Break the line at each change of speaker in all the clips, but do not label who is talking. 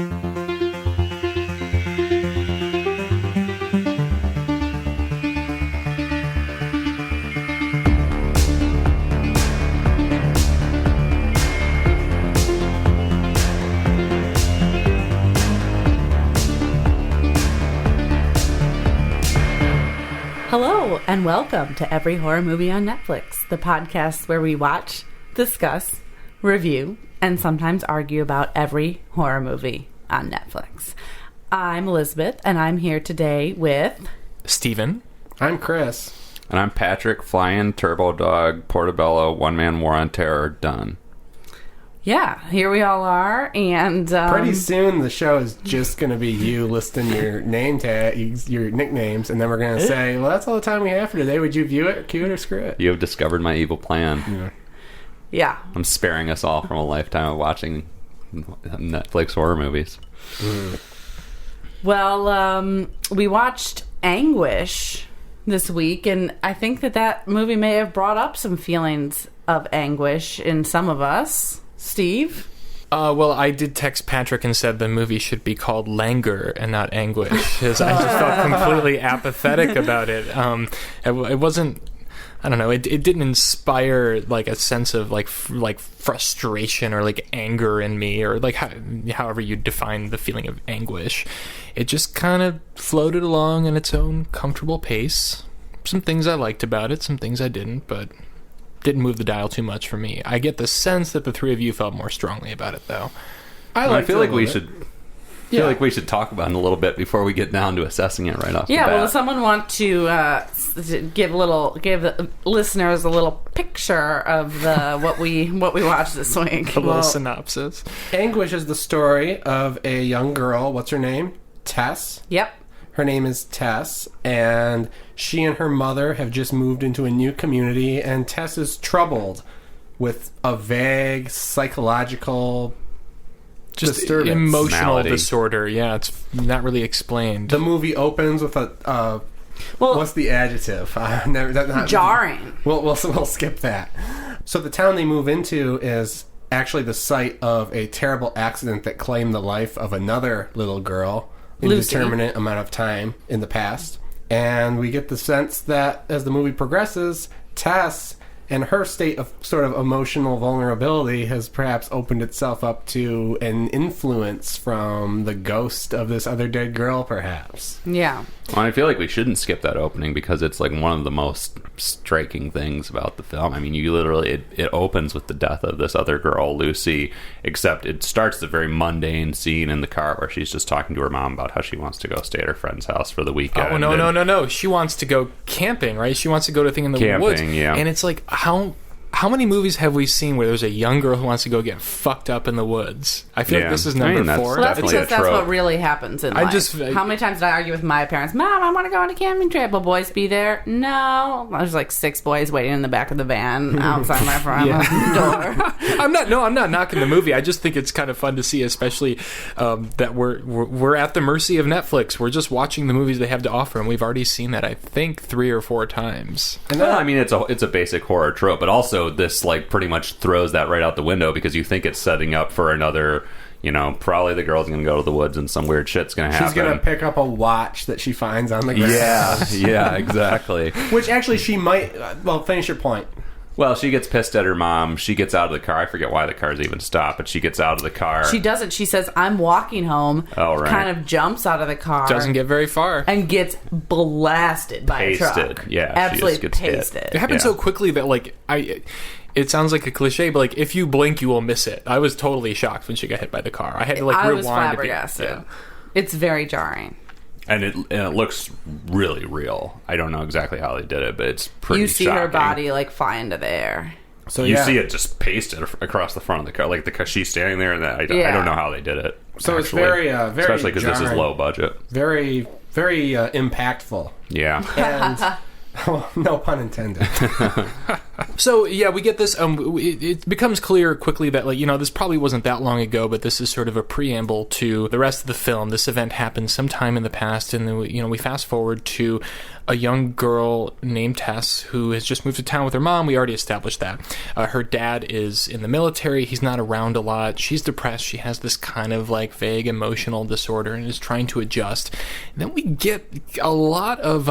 Hello, and welcome to Every Horror Movie on Netflix, the podcast where we watch, discuss, review, and sometimes argue about every horror movie on Netflix. I'm Elizabeth, and I'm here today with...
Steven.
I'm Chris.
And I'm Patrick, flying Turbo Dog, Portobello, One Man War on Terror, done.
Yeah, here we all are, and...
pretty soon the show is just going to be you listing your name tags, your nicknames, and then we're going to say, well, that's all the time we have for today. Would you view it, cue it, or screw it?
You have discovered my evil plan.
Yeah.
I'm sparing us all from a lifetime of watching Netflix horror movies.
Well, we watched Anguish this week, and I think that movie may have brought up some feelings of anguish in some of us. Steve?
Well, I did text Patrick and said the movie should be called Languor and not Anguish, because I just felt completely apathetic about it. It wasn't... I don't know. It didn't inspire like a sense of like frustration or like anger in me, or like however you define the feeling of anguish. It just kind of floated along in its own comfortable pace. Some things I liked about it, some things I didn't, but didn't move the dial too much for me. I get the sense that the three of you felt more strongly about it, though.
I feel like we should talk about it a little bit before we get down to assessing it right off the bat.
Well, does someone want to give the listeners a little picture of what we watched this week?
A little synopsis.
Anguish is the story of a young girl. What's her name? Tess.
Yep.
Her name is Tess, and she and her mother have just moved into a new community, and Tess is troubled with a vague psychological disturbance.
Emotional
Malady.
disorder. Yeah, it's not really explained.
The movie opens with a... what's the adjective?
Jarring.
We'll skip that. So the town they move into is actually the site of a terrible accident that claimed the life of another little girl. Indeterminate amount of time in the past. And we get the sense that as the movie progresses, Tess and her state of sort of emotional vulnerability has perhaps opened itself up to an influence from the ghost of this other dead girl, perhaps.
Yeah.
Well, I feel like we shouldn't skip that opening because it's like one of the most striking things about the film. I mean, you literally, it opens with the death of this other girl, Lucy, except it starts the very mundane scene in the car where she's just talking to her mom about how she wants to go stay at her friend's house for the weekend.
Oh, no. She wants to go camping, right? She wants to go to a thing in the woods.
Yeah.
And it's like, how many movies have we seen where there's a young girl who wants to go get fucked up in the woods? I feel like this is number 4.
Well, that's because that's what really happens in life. How many times did I argue with my parents? Mom, I want to go on a camping trip. Will boys be there? No. There's like 6 boys waiting in the back of the van outside my front door.
I'm not knocking the movie. I just think it's kind of fun to see, especially that we're at the mercy of Netflix. We're just watching the movies they have to offer, and we've already seen that, I think, 3 or 4 times.
Well, I mean, it's a basic horror trope, but also this like pretty much throws that right out the window because you think it's setting up for another, probably the girl's going to go to the woods and some weird shit's going to happen.
She's going to pick up a watch that she finds on the ground.
Yeah, exactly.
Which actually she might... Well, finish your point.
Well, she gets pissed at her mom. She gets out of the car. I forget why the cars even stopped, but she gets out of the car.
She doesn't. She says, I'm walking home.
Oh, right.
Kind of jumps out of the car.
Doesn't get very far.
And gets blasted by a truck.
Yeah.
Absolutely
she just gets
pasted.
hit.
It happens so quickly that, it sounds like a cliche, but, if you blink, you will miss it. I was totally shocked when she got hit by the car. I had to, rewind.
I was flabbergasted. It's very jarring.
And it looks really real. I don't know exactly how they did it, but it's pretty shocking.
You see her body, fly into the air.
So you see it just pasted across the front of the car. Like, she's standing there, and I don't know how they did it.
So actually. It's very
especially because this is low budget.
Very, very impactful.
Yeah.
And No pun intended.
So yeah, we get this. It becomes clear quickly that this probably wasn't that long ago, but this is sort of a preamble to the rest of the film. This event happened sometime in the past, and then we fast forward to a young girl named Tess who has just moved to town with her mom. We already established that. Her dad is in the military. He's not around a lot. She's depressed. She has this kind of vague emotional disorder and is trying to adjust. And then we get a lot of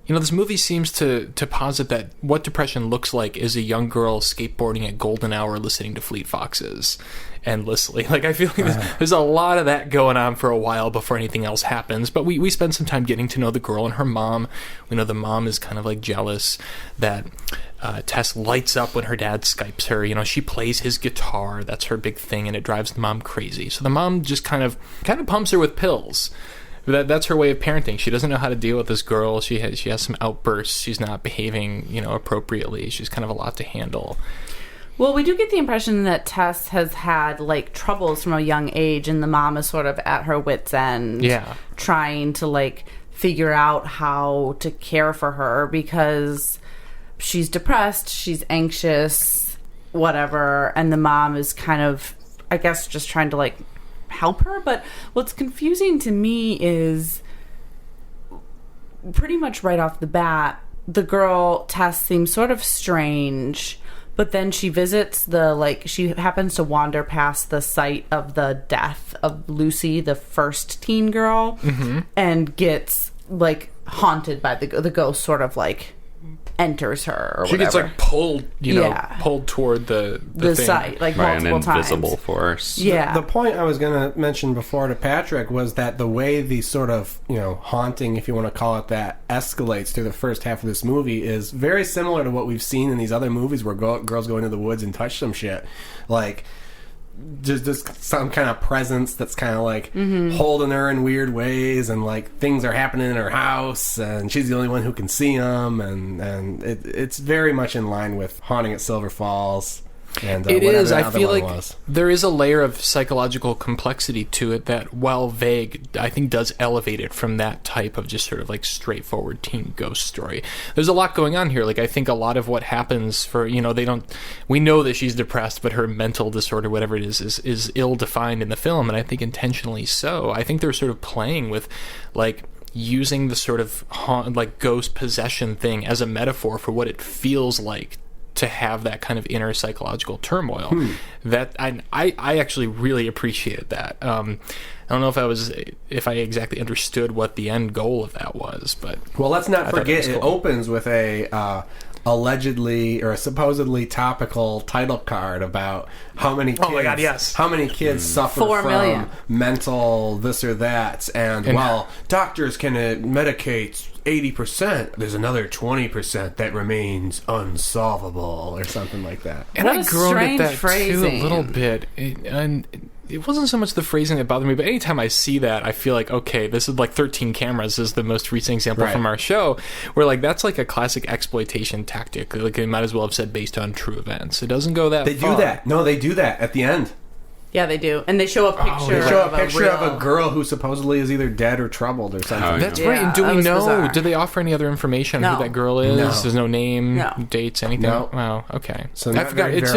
this movie seems to posit that what depression looks like is a young girl skateboarding at golden hour listening to Fleet Foxes endlessly. I feel like there's a lot of that going on for a while before anything else happens. But we spend some time getting to know the girl and her mom. We know the mom is kind of jealous that Tess lights up when her dad Skypes her. She plays his guitar. That's her big thing, and it drives the mom crazy. So the mom just kind of pumps her with pills. That's her way of parenting. She doesn't know how to deal with this girl. She has some outbursts. She's not behaving, appropriately. She's kind of a lot to handle.
Well, we do get the impression that Tess has had troubles from a young age, and the mom is sort of at her wit's end, trying to figure out how to care for her because she's depressed, she's anxious, whatever, and the mom is kind of, I guess, just trying to help her. But what's confusing to me is pretty much right off the bat, the girl Tess seems sort of strange, but then she visits she happens to wander past the site of the death of Lucy, the first teen girl, and gets haunted by the ghost sort of enters her or
she
whatever.
Gets pulled pulled toward the
site multiple
an invisible
times.
force.
The
point I was going to mention before to Patrick was that the way the sort of haunting, if you want to call it that, escalates through the first half of this movie is very similar to what we've seen in these other movies where girls go into the woods and touch some shit. Just some kind of presence that's kind of holding her in weird ways, and things are happening in her house, and she's the only one who can see them, and it's very much in line with Haunting at Silver Falls. And
it is. I feel there is a layer of psychological complexity to it that, while vague, I think does elevate it from that type of just sort of straightforward teen ghost story. There's a lot going on here. I think a lot of what happens for we know that she's depressed, but her mental disorder, whatever it is ill defined in the film, and I think intentionally so. I think they're sort of playing with using the sort of ghost possession thing as a metaphor for what it feels like to have that kind of inner psychological turmoil. That I actually really appreciated that. I don't know if I exactly understood what the end goal of that was, but
let's not forget
cool.
It opens with a allegedly or a supposedly topical title card about how many kids, how many kids suffer
4
from
million.
mental this or that, and while doctors can medicate 80%, there's another 20% that remains unsolvable or something like that.
And
what
I
a
groaned at that
phrasing.
too a little bit. It wasn't so much the phrasing that bothered me, but anytime I see that, I feel okay, this is 13 Cameras is the most recent example from our show, where that's a classic exploitation tactic. They might as well have said based on true events. It doesn't go that far.
They do that. No, they do that at the end.
Yeah, they do. And they show a picture,
of a girl who supposedly is either dead or troubled or something.
That's right. And do we know, bizarre. Do they offer any other information on who that girl is?
No.
There's no name, dates, anything?
No.
Wow, okay.
So
I forgot. It's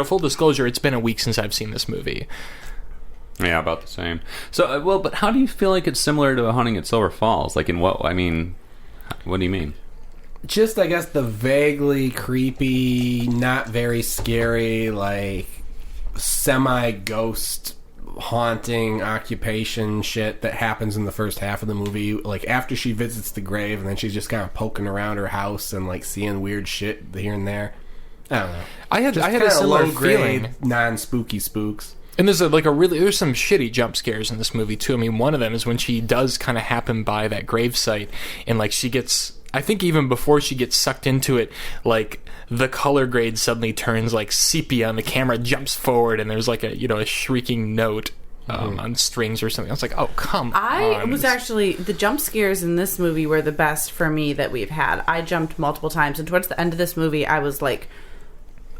full disclosure, it's been a week since I've seen this movie.
Yeah, about the same. So, but how do you feel like it's similar to Haunting at Silver Falls? What do you mean?
Just, I guess, the vaguely creepy, not very scary, semi-ghost haunting occupation shit that happens in the first half of the movie. After she visits the grave, and then she's just kind of poking around her house and, seeing weird shit here and there. I don't know.
I had a similar feeling.
Non-spooky spooks.
And there's there's some shitty jump scares in this movie too. I mean, one of them is when she does kind of happen by that gravesite, and she gets, I think even before she gets sucked into it, the color grade suddenly turns sepia, and the camera jumps forward, and there's a shrieking note on strings or something. I was oh, come on.
I was actually, the jump scares in this movie were the best for me that we've had. I jumped multiple times, and towards the end of this movie, I was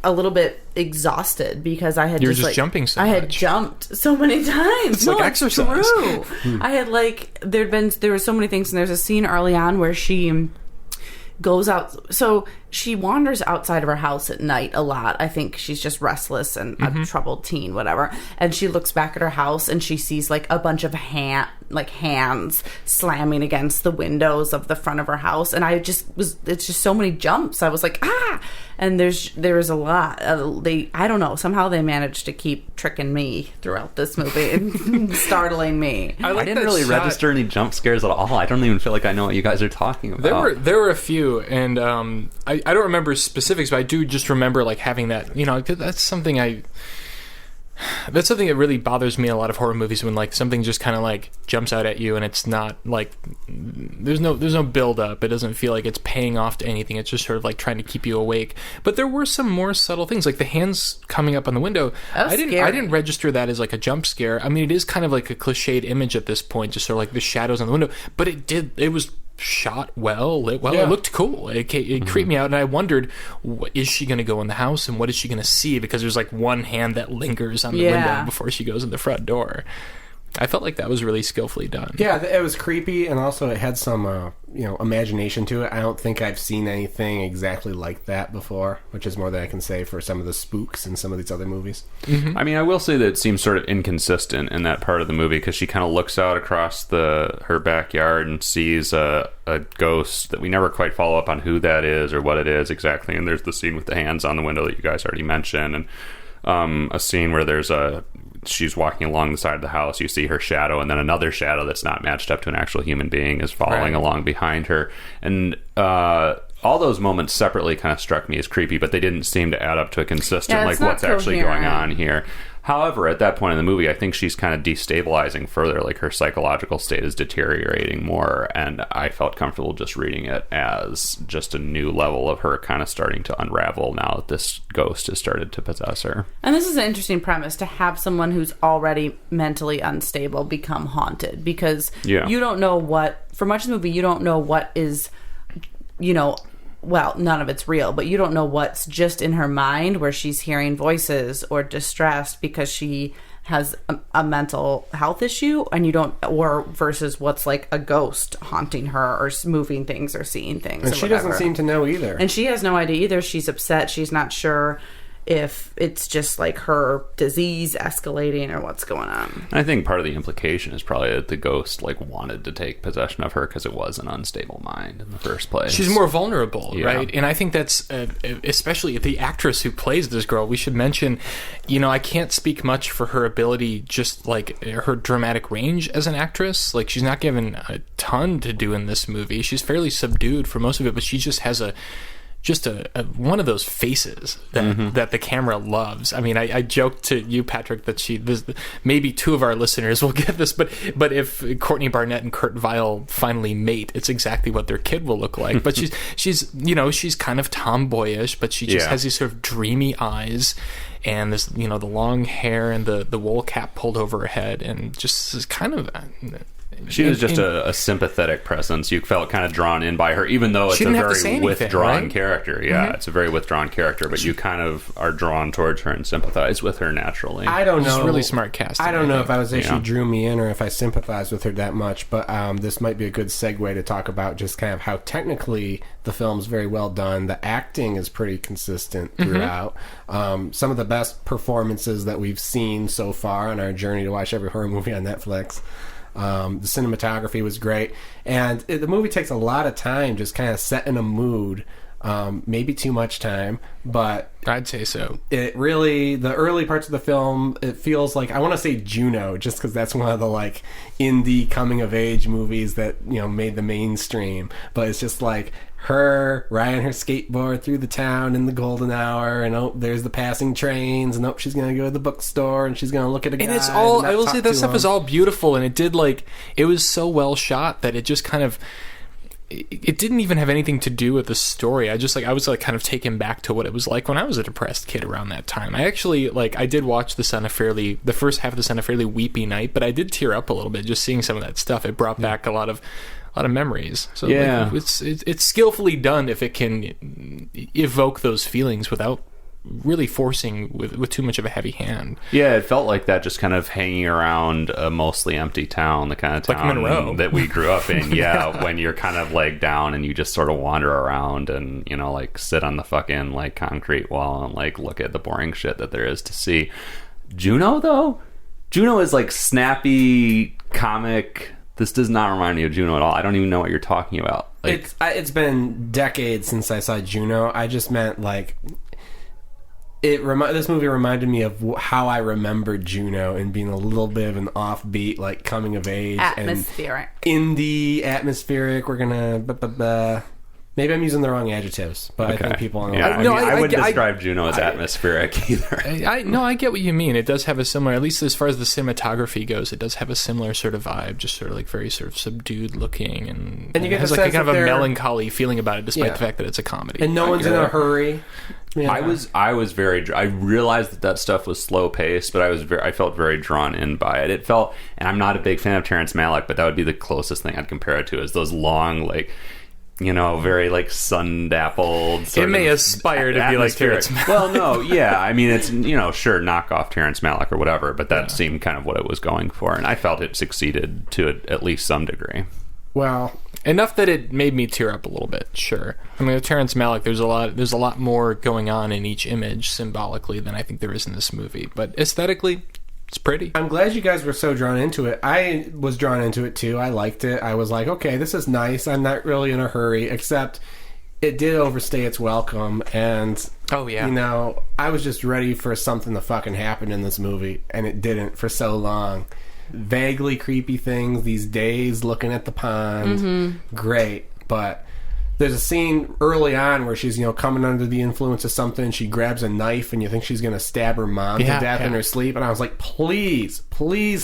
a little bit exhausted because I had
just jumping so
much. I had
much.
jumped so many times.
It's exercise.
True. I had there were so many things, and there's a scene early on where she goes out. So she wanders outside of her house at night a lot. I think she's just restless and a troubled teen, whatever. And she looks back at her house and she sees like a bunch of hands slamming against the windows of the front of her house. And it's just so many jumps. I was like, ah! And there's a lot. I don't know. Somehow they managed to keep tricking me throughout this movie and startling me.
I didn't really register any jump scares at all. I don't even feel like I know what you guys are talking about.
There were a few, and I don't remember specifics, but I do just remember like having that. That's something that really bothers me in a lot of horror movies, when like something just kind of like jumps out at you and it's not like there's no build up. It doesn't feel like it's paying off to anything. It's just sort of like trying to keep you awake. But there were some more subtle things, like the hands coming up on the window. I didn't register that as like a jump scare. I mean, it is kind of like a cliched image at this point, just sort of like the shadows on the window. But it was shot well, lit well. Yeah. It looked cool. It creeped me out, and I wondered, is she going to go in the house, and what is she going to see? Because there's like one hand that lingers on the window before she goes in the front door. I felt like that was really skillfully done.
Yeah, it was creepy, and also it had some imagination to it. I don't think I've seen anything exactly like that before, which is more than I can say for some of the spooks in some of these other movies.
Mm-hmm. I mean, I will say that it seems sort of inconsistent in that part of the movie, because she kind of looks out across her backyard and sees a ghost that we never quite follow up on who that is or what it is exactly. And there's the scene with the hands on the window that you guys already mentioned, and a scene where she's walking along the side of the house. You see her shadow, and then another shadow that's not matched up to an actual human being is following along behind her. And all those moments separately kind of struck me as creepy, but they didn't seem to add up to a consistent, like, what's actually going on here. However, at that point in the movie, I think she's kind of destabilizing further. Like, her psychological state is deteriorating more, and I felt comfortable just reading it as just a new level of her kind of starting to unravel now that this ghost has started to possess her.
And this is an interesting premise, to have someone who's already mentally unstable become haunted, because you don't know for much of the movie, you don't know what is, well, none of it's real, but you don't know what's just in her mind, where she's hearing voices or distressed because she has a mental health issue, and versus what's like a ghost haunting her or moving things or seeing things.
And she doesn't seem to know either.
And she has no idea either. She's upset. She's not sure if it's just like her disease escalating or what's going on.
I think part of the implication is probably that the ghost wanted to take possession of her because it was an unstable mind in the first place.
She's more vulnerable, right? And I think that's especially the actress who plays this girl. We should mention, I can't speak much for her ability, just like her dramatic range as an actress. Like, she's not given a ton to do in this movie. She's fairly subdued for most of it, but she just has a one of those faces that the camera loves. I mean, I joked to you, Patrick, that maybe two of our listeners will get this, but if Courtney Barnett and Kurt Weill finally mate, it's exactly what their kid will look like. But she's kind of tomboyish, but she just has these sort of dreamy eyes, and this, the long hair and the wool cap pulled over her head, and just is kind of...
She was just a sympathetic presence. You felt kind of drawn in by her, even though it's a very withdrawn character. Yeah, it's a very withdrawn character, but you kind of are drawn towards her and sympathize with her naturally.
I don't know.
It's really smart casting.
I don't know if I was she drew me in or if I sympathized with her that much, but this might be a good segue to talk about just kind of how technically the film's very well done. The acting is pretty consistent throughout. Some of the best performances that we've seen so far on our journey to watch every horror movie on Netflix. The cinematography was great, and the movie takes a lot of time just kind of setting a mood, maybe too much time, but
I'd say so.
It really, the early parts of the film, it feels like, I want to say Juno, just because that's one of the indie coming of age movies that made the mainstream, but it's just like her riding her skateboard through the town in the golden hour, and there's the passing trains, and she's gonna go to the bookstore, and she's gonna look at a guy.
And it's all, I will say, that stuff is all beautiful, and it was so well shot that it just kind of, it didn't even have anything to do with the story. I was kind of taken back to what it was like when I was a depressed kid around that time. I actually, I did watch the first half of this on a fairly weepy night, but I did tear up a little bit just seeing some of that stuff. It brought back a lot of memories. So it's skillfully done if it can evoke those feelings without really forcing with too much of a heavy hand.
Yeah, it felt like that, just kind of hanging around a mostly empty town, the kind of
Like
town
Monroe.
that we grew up in. Yeah, when you're kind of like down and you just sort of wander around and, you know, like sit on the fucking like concrete wall and like look at the boring shit that there is to see. Juno, though? Juno is like snappy comic. This does not remind me of Juno at all. I don't even know what you're talking about. Like,
It's been decades since I saw Juno. I just meant like this movie reminded me of how I remembered Juno and being a little bit of an offbeat, like coming of age,
Atmospheric.
and indie atmospheric. We're gonna maybe I'm using the wrong adjectives, but
okay.
I think people know.
Yeah, I wouldn't
I-
describe Juno as atmospheric either.
I get what you mean. It does have a similar, at least as far as the cinematography goes, it does have a similar sort of vibe, just sort of like very sort of subdued looking, and
you get
it has
the
like a
sense
kind of
that
a
they're-
melancholy feeling about it, despite
Yeah.
the fact that it's a comedy.
And no one's in a hurry. Yeah.
I was very. I realized that stuff was slow paced, but I felt very drawn in by it. It felt, and I'm not a big fan of Terrence Malick, but that would be the closest thing I'd compare it to, is those long, like, you know, very like sun-dappled.
It may aspire to be like Terrence Malick.
Well, no, yeah, I mean, it's, you know, sure, knock off Terrence Malick or whatever, but that seemed kind of what it was going for, and I felt it succeeded to at least some degree.
Well,
Enough that it made me tear up a little bit. Sure, I mean with Terrence Malick, there's a lot more going on in each image symbolically than I think there is in this movie. But aesthetically, it's pretty.
I'm glad you guys were so drawn into it. I was drawn into it too. I liked it. I was like, okay, this is nice. I'm not really in a hurry, except it did overstay its welcome. And,
Oh yeah,
you know, I was just ready for something to fucking happen in this movie, and it didn't for so long. Vaguely creepy things, these days looking at the pond. Great. But there's a scene early on where she's, you know, coming under the influence of something. She grabs a knife, and you think she's going to stab her mom to death in her sleep. And I was like, please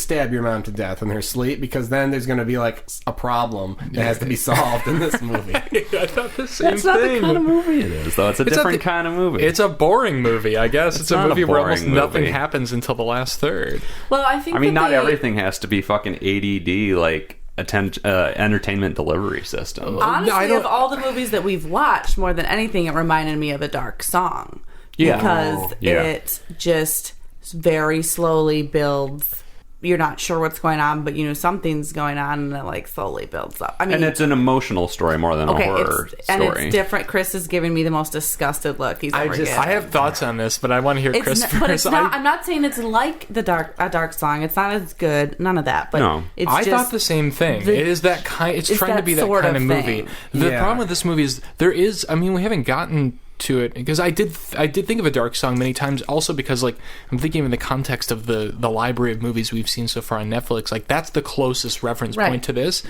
stab your mom to death in her sleep, because then there's going to be like a problem that has to be solved in this movie.
I thought the same
That's not
thing.
the kind of movie it is, though. It's a different
the-
kind of movie.
It's a boring movie, I guess. It's a
not a
movie where almost
boring
nothing
movie.
happens until the last third.
Well, I think
I mean,
that
not
they-
everything has to be fucking ADD, like entertainment delivery system.
Honestly,
I don't-
of all the movies that we've watched, more than anything, it reminded me of A Dark Song.
Yeah.
Because
Yeah.
it just very slowly builds. You're not sure what's going on, but you know something's going on, and it like slowly builds up. I mean,
And it's an emotional story more than a horror
and
story.
it's different. Chris is giving me the most disgusted look he's ever given.
I have thoughts on this, but I want to hear Chris first.
But it's not. I'm not saying it's like A Dark Song. It's not as good. None of that. But
No.
it's
I
just,
thought the same thing.
the-
It is that kind. It's
it's
trying to
that
be that
sort
kind
of
of movie.
thing.
The
Yeah.
problem with this movie is there is. I mean, we haven't gotten to it because I did think of A Dark Song many times. Also because like I'm thinking in the context of the library of movies we've seen so far on Netflix. Like that's the closest reference
Right.
point to this.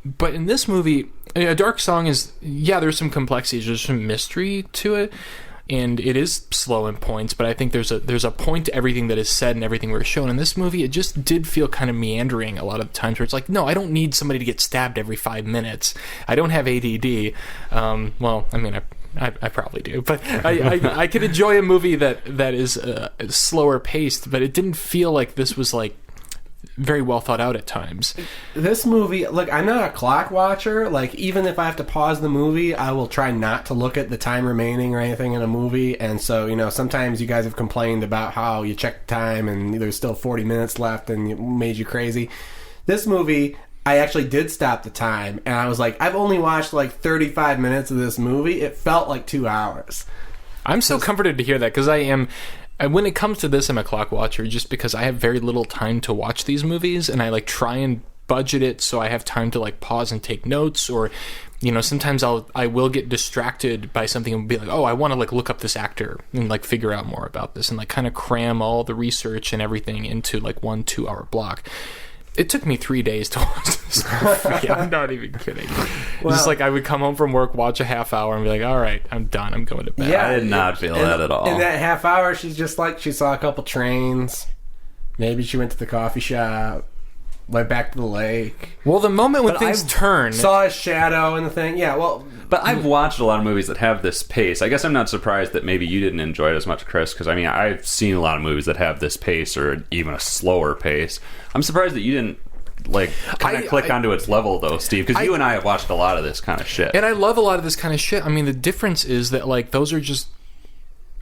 But in this movie, A Dark Song is there's some complexities. There's some mystery to it. And it is slow in points, but I think there's a point to everything that is said and everything we're shown. In this movie, it just did feel kind of meandering a lot of the times, where it's like, no, I don't need somebody to get stabbed every 5 minutes. I don't have ADD. Well, I mean, I probably do, but I could enjoy a movie that is slower paced, but it didn't feel like this was like very well thought out at times.
This movie, like, I'm not a clock watcher. Like, even if I have to pause the movie, I will try not to look at the time remaining or anything in a movie. And so, you know, sometimes you guys have complained about how you check the time and there's still 40 minutes left and it made you crazy. This movie, I actually did stop the time, and I was like, I've only watched like 35 minutes of this movie. It felt like 2 hours.
I'm so comforted to hear that, because when it comes to this, I'm a clock watcher just because I have very little time to watch these movies, and I like try and budget it so I have time to like pause and take notes, or you know, sometimes I will get distracted by something and be like, oh, I want to like look up this actor and like figure out more about this and like kind of cram all the research and everything into like 1-2 hour block. It took me 3 days to watch this movie. I'm not even kidding.
Well,
just like I would come home from work, watch a half hour, and be like, all right, I'm done. I'm going to bed.
Yeah.
I did not feel that at all.
In that half hour, she's just like, she saw a couple trains. Maybe she went to the coffee shop. Went back to the lake.
Well, the moment when
But
things
I've
turn...
Saw a shadow in the thing. Yeah, well...
But I've watched a lot of movies that have this pace. I guess I'm not surprised that maybe you didn't enjoy it as much, Chris, because I mean, I've seen a lot of movies that have this pace or even a slower pace. I'm surprised that you didn't like kind of click onto its level, though, Steve, because you and I have watched a lot of this kind of shit.
And I love a lot of this kind of shit. I mean, the difference is that, like, those are just...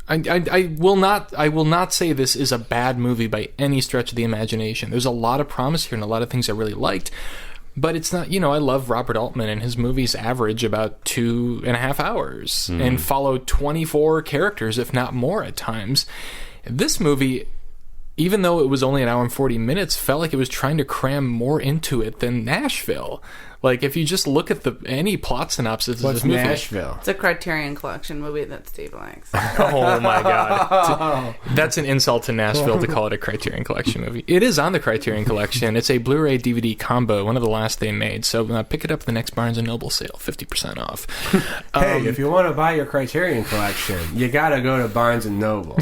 I will not say this is a bad movie by any stretch of the imagination. There's a lot of promise here and a lot of things I really liked. But it's not, I love Robert Altman, and his movies average about 2.5 hours and follow 24 characters, if not more at times. This movie, even though it was only an hour and 40 minutes, felt like it was trying to cram more into it than Nashville. Like, if you just look at any plot synopsis of this movie...
What's Nashville?
It's a Criterion Collection movie that Steve likes.
Oh, my God. That's an insult to Nashville to call it a Criterion Collection movie. It is on the Criterion Collection. It's a Blu-ray DVD combo, one of the last they made. So pick it up at the next Barnes & Noble sale, 50% off.
Hey, if you want to buy your Criterion Collection, you got to go to Barnes & Noble.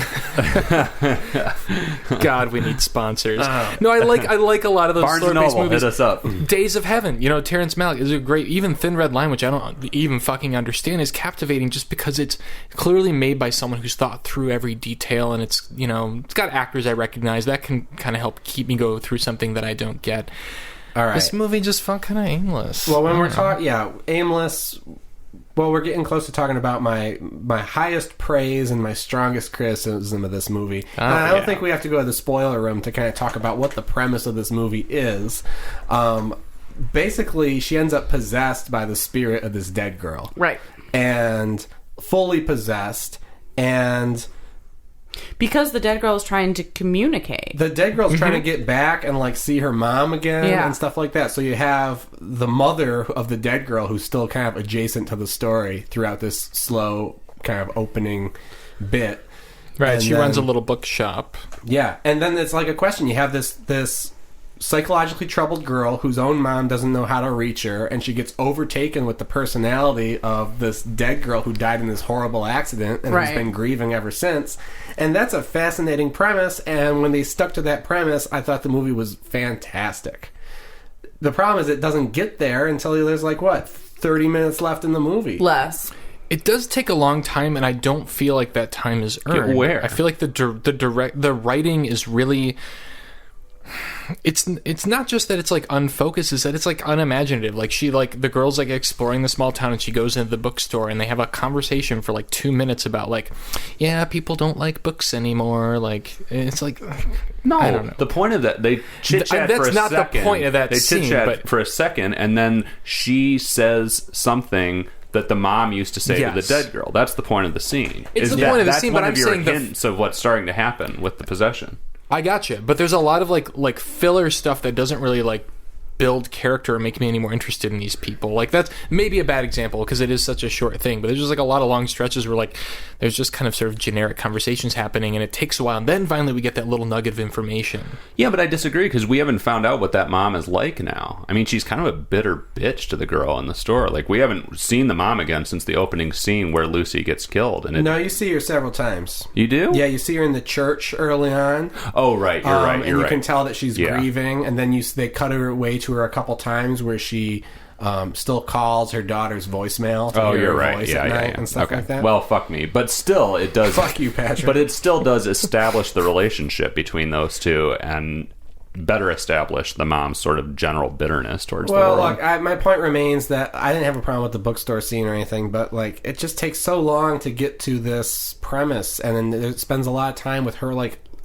God, we need sponsors. No, I like a lot of those
Barnes &
slow-paced
Noble,
movies.
hit us up.
Days of Heaven, Terrence Malick is a great, even Thin Red Line, which I don't even fucking understand, is captivating just because it's clearly made by someone who's thought through every detail, and it's got actors I recognize. That can kind of help keep me go through something that I don't get.
All right.
This movie just felt kind of aimless.
Well, when we're talking, aimless. Well, we're getting close to talking about my highest praise and my strongest criticism of this movie. I don't think we have to go to the spoiler room to kind of talk about what the premise of this movie is. Basically, she ends up possessed by the spirit of this dead girl.
Right.
And fully possessed. And
because the dead girl is trying to communicate.
The dead girl's trying to get back and see her mom again and stuff like that. So you have the mother of the dead girl who's still kind of adjacent to the story throughout this slow kind of opening bit.
Right,
and
she runs a little bookshop.
Yeah, and then it's like a question. You have this psychologically troubled girl whose own mom doesn't know how to reach her, and she gets overtaken with the personality of this dead girl who died in this horrible accident and has been grieving ever since. And that's a fascinating premise, and when they stuck to that premise, I thought the movie was fantastic. The problem is it doesn't get there until there's 30 minutes left in the movie.
Less.
It does take a long time, and I don't feel like that time is earned.
Where?
I feel like the writing is really... It's not just that it's unfocused, it's that it's unimaginative. The girl's exploring the small town, and she goes into the bookstore, and they have a conversation for 2 minutes about people don't like books anymore. It's
no,
I don't know.
The point of that, they chit chat for a second.
That's not the point of that
they
scene.
They chit chat for a second, and then she says something that the mom used to say to the dead girl. That's the point of the scene.
It's the point of the scene, but I'm saying
hints of what's starting to happen with the possession.
I gotcha, but there's a lot of filler stuff that doesn't really build character or make me any more interested in these people. That's maybe a bad example because it is such a short thing, but there's just a lot of long stretches where there's just kind of sort of generic conversations happening, and it takes a while, and then finally we get that little nugget of information.
Yeah, but I disagree because we haven't found out what that mom is like now. I mean, she's kind of a bitter bitch to the girl in the store. We haven't seen the mom again since the opening scene where Lucy gets killed. And
no, you see her several times.
You do?
Yeah, you see her in the church early on.
Oh, right, you're right.
And you can tell that she's grieving, and then they cut her away to her a couple times where she still calls her daughter's voicemail to hear her voice at night and stuff like that.
Well, fuck me. But still, it does...
Fuck you, Patrick.
But it still does establish the relationship between those two and better establish the mom's sort of general bitterness towards the world.
Well, look, my point remains that I didn't have a problem with the bookstore scene or anything, but it just takes so long to get to this premise, and then it spends a lot of time with her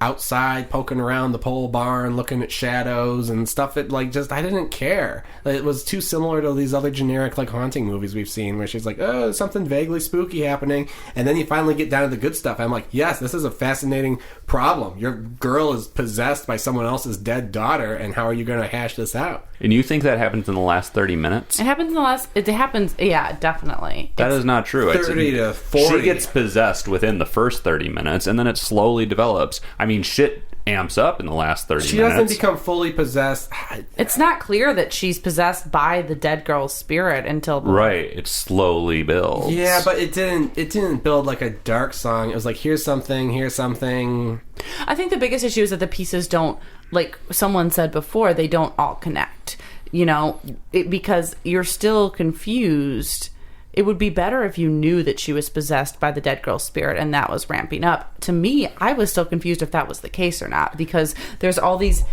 outside poking around the pole barn looking at shadows and stuff. It I didn't care. It was too similar to these other generic haunting movies we've seen where she's oh, something vaguely spooky happening, and then you finally get down to the good stuff. I'm yes, this is a fascinating problem. Your girl is possessed by someone else's dead daughter, and how are you going to hash this out?
And you think that happens in the last 30 minutes?
It happens, yeah, definitely.
That is not true.
30 to 40.
She gets possessed within the first 30 minutes, and then it slowly develops. I mean, shit amps up in the last 30 minutes.
She doesn't become fully possessed.
It's not clear that she's possessed by the dead girl's spirit until...
Right, it slowly builds.
Yeah, but it didn't build like a dark song. It was here's something.
I think the biggest issue is that the pieces don't, like someone said before, they don't all connect. Because you're still confused. It would be better if you knew that she was possessed by the dead girl's spirit and that was ramping up. To me, I was still confused if that was the case or not, because there's all these,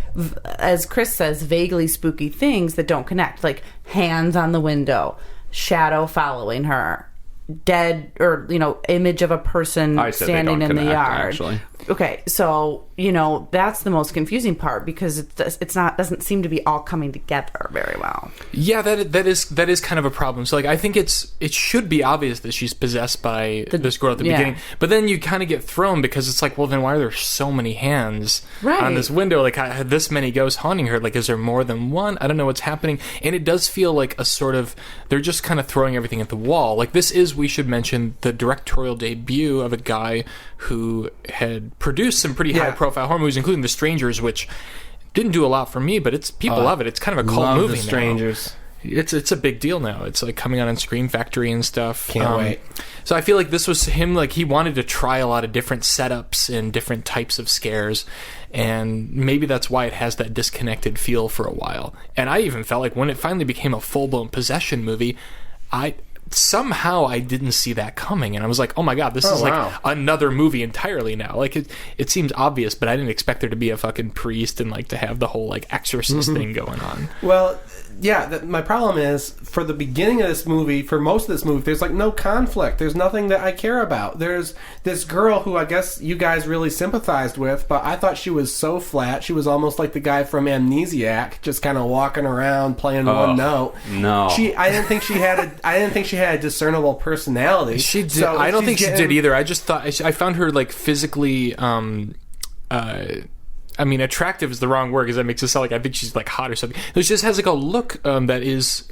as Chris says, vaguely spooky things that don't connect, like hands on the window, shadow following her. dead or image of a person
I said
standing
they don't
in the
connect,
yard.
actually.
Okay, so that's the most confusing part because it's not doesn't seem to be all coming together very well.
Yeah, that is kind of a problem. So I think it should be obvious that she's possessed by this girl at the beginning, but then you kind of get thrown because it's like, well, then why are there so many hands on this window? Like, I had this many ghosts haunting her. Like, is there more than one? I don't know what's happening, and it does feel like a sort of they're just kind of throwing everything at the wall. Like, this is, we should mention, the directorial debut of a guy who had produced some pretty high-profile horror movies, including The Strangers, which didn't do a lot for me, but people love it. It's kind of a cult movie.
The Strangers.
Now. It's a big deal now. It's like coming out on Scream Factory and stuff.
Can't wait.
So I feel like this was him. Like, he wanted to try a lot of different setups and different types of scares, and maybe that's why it has that disconnected feel for a while. And I even felt like when it finally became a full-blown possession movie, somehow I didn't see that coming, and I was like, oh my god, this is like another movie entirely now. Like, it seems obvious, but I didn't expect there to be a fucking priest and like to have the whole like exorcist thing going on.
Well, yeah, my problem is, for the beginning of this movie, for most of this movie, there's like no conflict. There's nothing that I care about. There's this girl who I guess you guys really sympathized with, but I thought she was so flat. She was almost like the guy from Amnesiac, just kind of walking around playing one note.
No,
I didn't think she had a discernible personality.
She did.
So
I don't think she did either. I just thought I found her like physically. I mean, attractive is the wrong word because that makes it sound like I think she's like hot or something. She just has like a look that is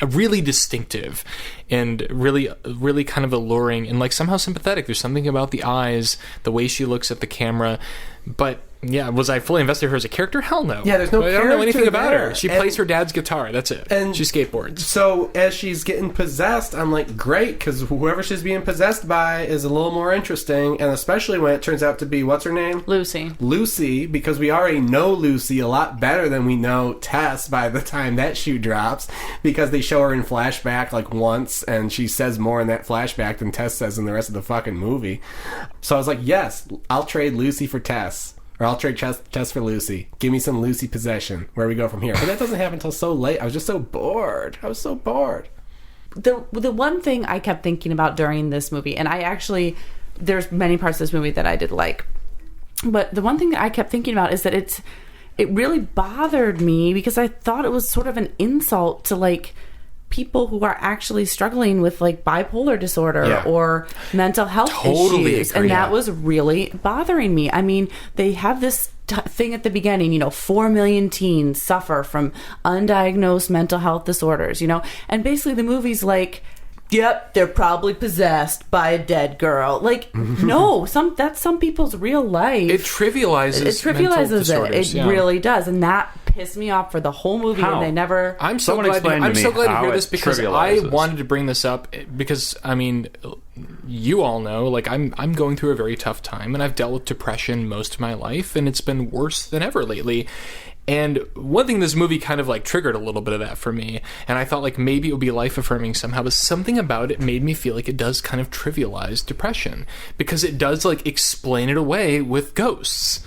really distinctive and really, really kind of alluring and like somehow sympathetic. There's something about the eyes, the way she looks at the camera. But yeah, was I fully invested in her as a character? Hell no.
Yeah, there's no character.
I don't know anything about
there.
her. She plays her dad's guitar. That's it. And she skateboards.
So as she's getting possessed, I'm like, great, because whoever she's being possessed by is a little more interesting, and especially when it turns out to be, what's her name? Lucy, because we already know Lucy a lot better than we know Tess by the time that shoe drops, because they show her in flashback like once, and she says more in that flashback than Tess says in the rest of the fucking movie. So I was like, yes, I'll trade Lucy for Tess. Or I'll trade Tess for Lucy. Give me some Lucy possession. Where we go from here? But that doesn't happen until so late. I was just so bored.
The one thing I kept thinking about during this movie, and there's many parts of this movie that I did like, but the one thing that I kept thinking about is that it really bothered me because I thought it was sort of an insult to like people who are actually struggling with like bipolar disorder or mental health issues.
Agree.
And that was really bothering me. I mean, they have this thing at the beginning, 4 million teens suffer from undiagnosed mental health disorders, and basically the movie's like, yep, they're probably possessed by a dead girl. Like, no, that's some people's real life.
It trivializes
it. It really does, and that pissed me off for the whole movie.
How?
And they never.
I'm so glad to hear this because I wanted to bring this up because I mean, you all know, like I'm going through a very tough time, and I've dealt with depression most of my life, and it's been worse than ever lately. And one thing this movie kind of like triggered a little bit of that for me, and I thought like maybe it would be life affirming somehow, but something about it made me feel like it does kind of trivialize depression because it does like explain it away with ghosts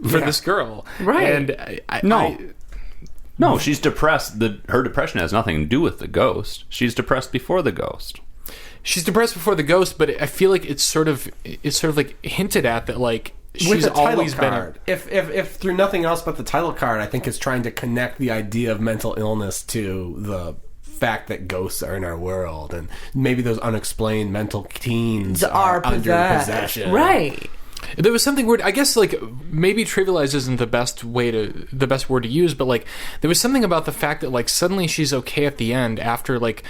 for this girl,
right?
And
no, she's depressed. Her depression has nothing to do with the ghost. She's depressed before the ghost.
She's depressed before the ghost, but I feel like it's sort of like hinted at that like. She's always been.
If through nothing else but the title card, I think is trying to connect the idea of mental illness to the fact that ghosts are in our world, and maybe those unexplained mental teens are under possession.
Right.
There was something weird. I guess like maybe trivialize isn't the best word to use, but like there was something about the fact that like suddenly she's okay at the end after like.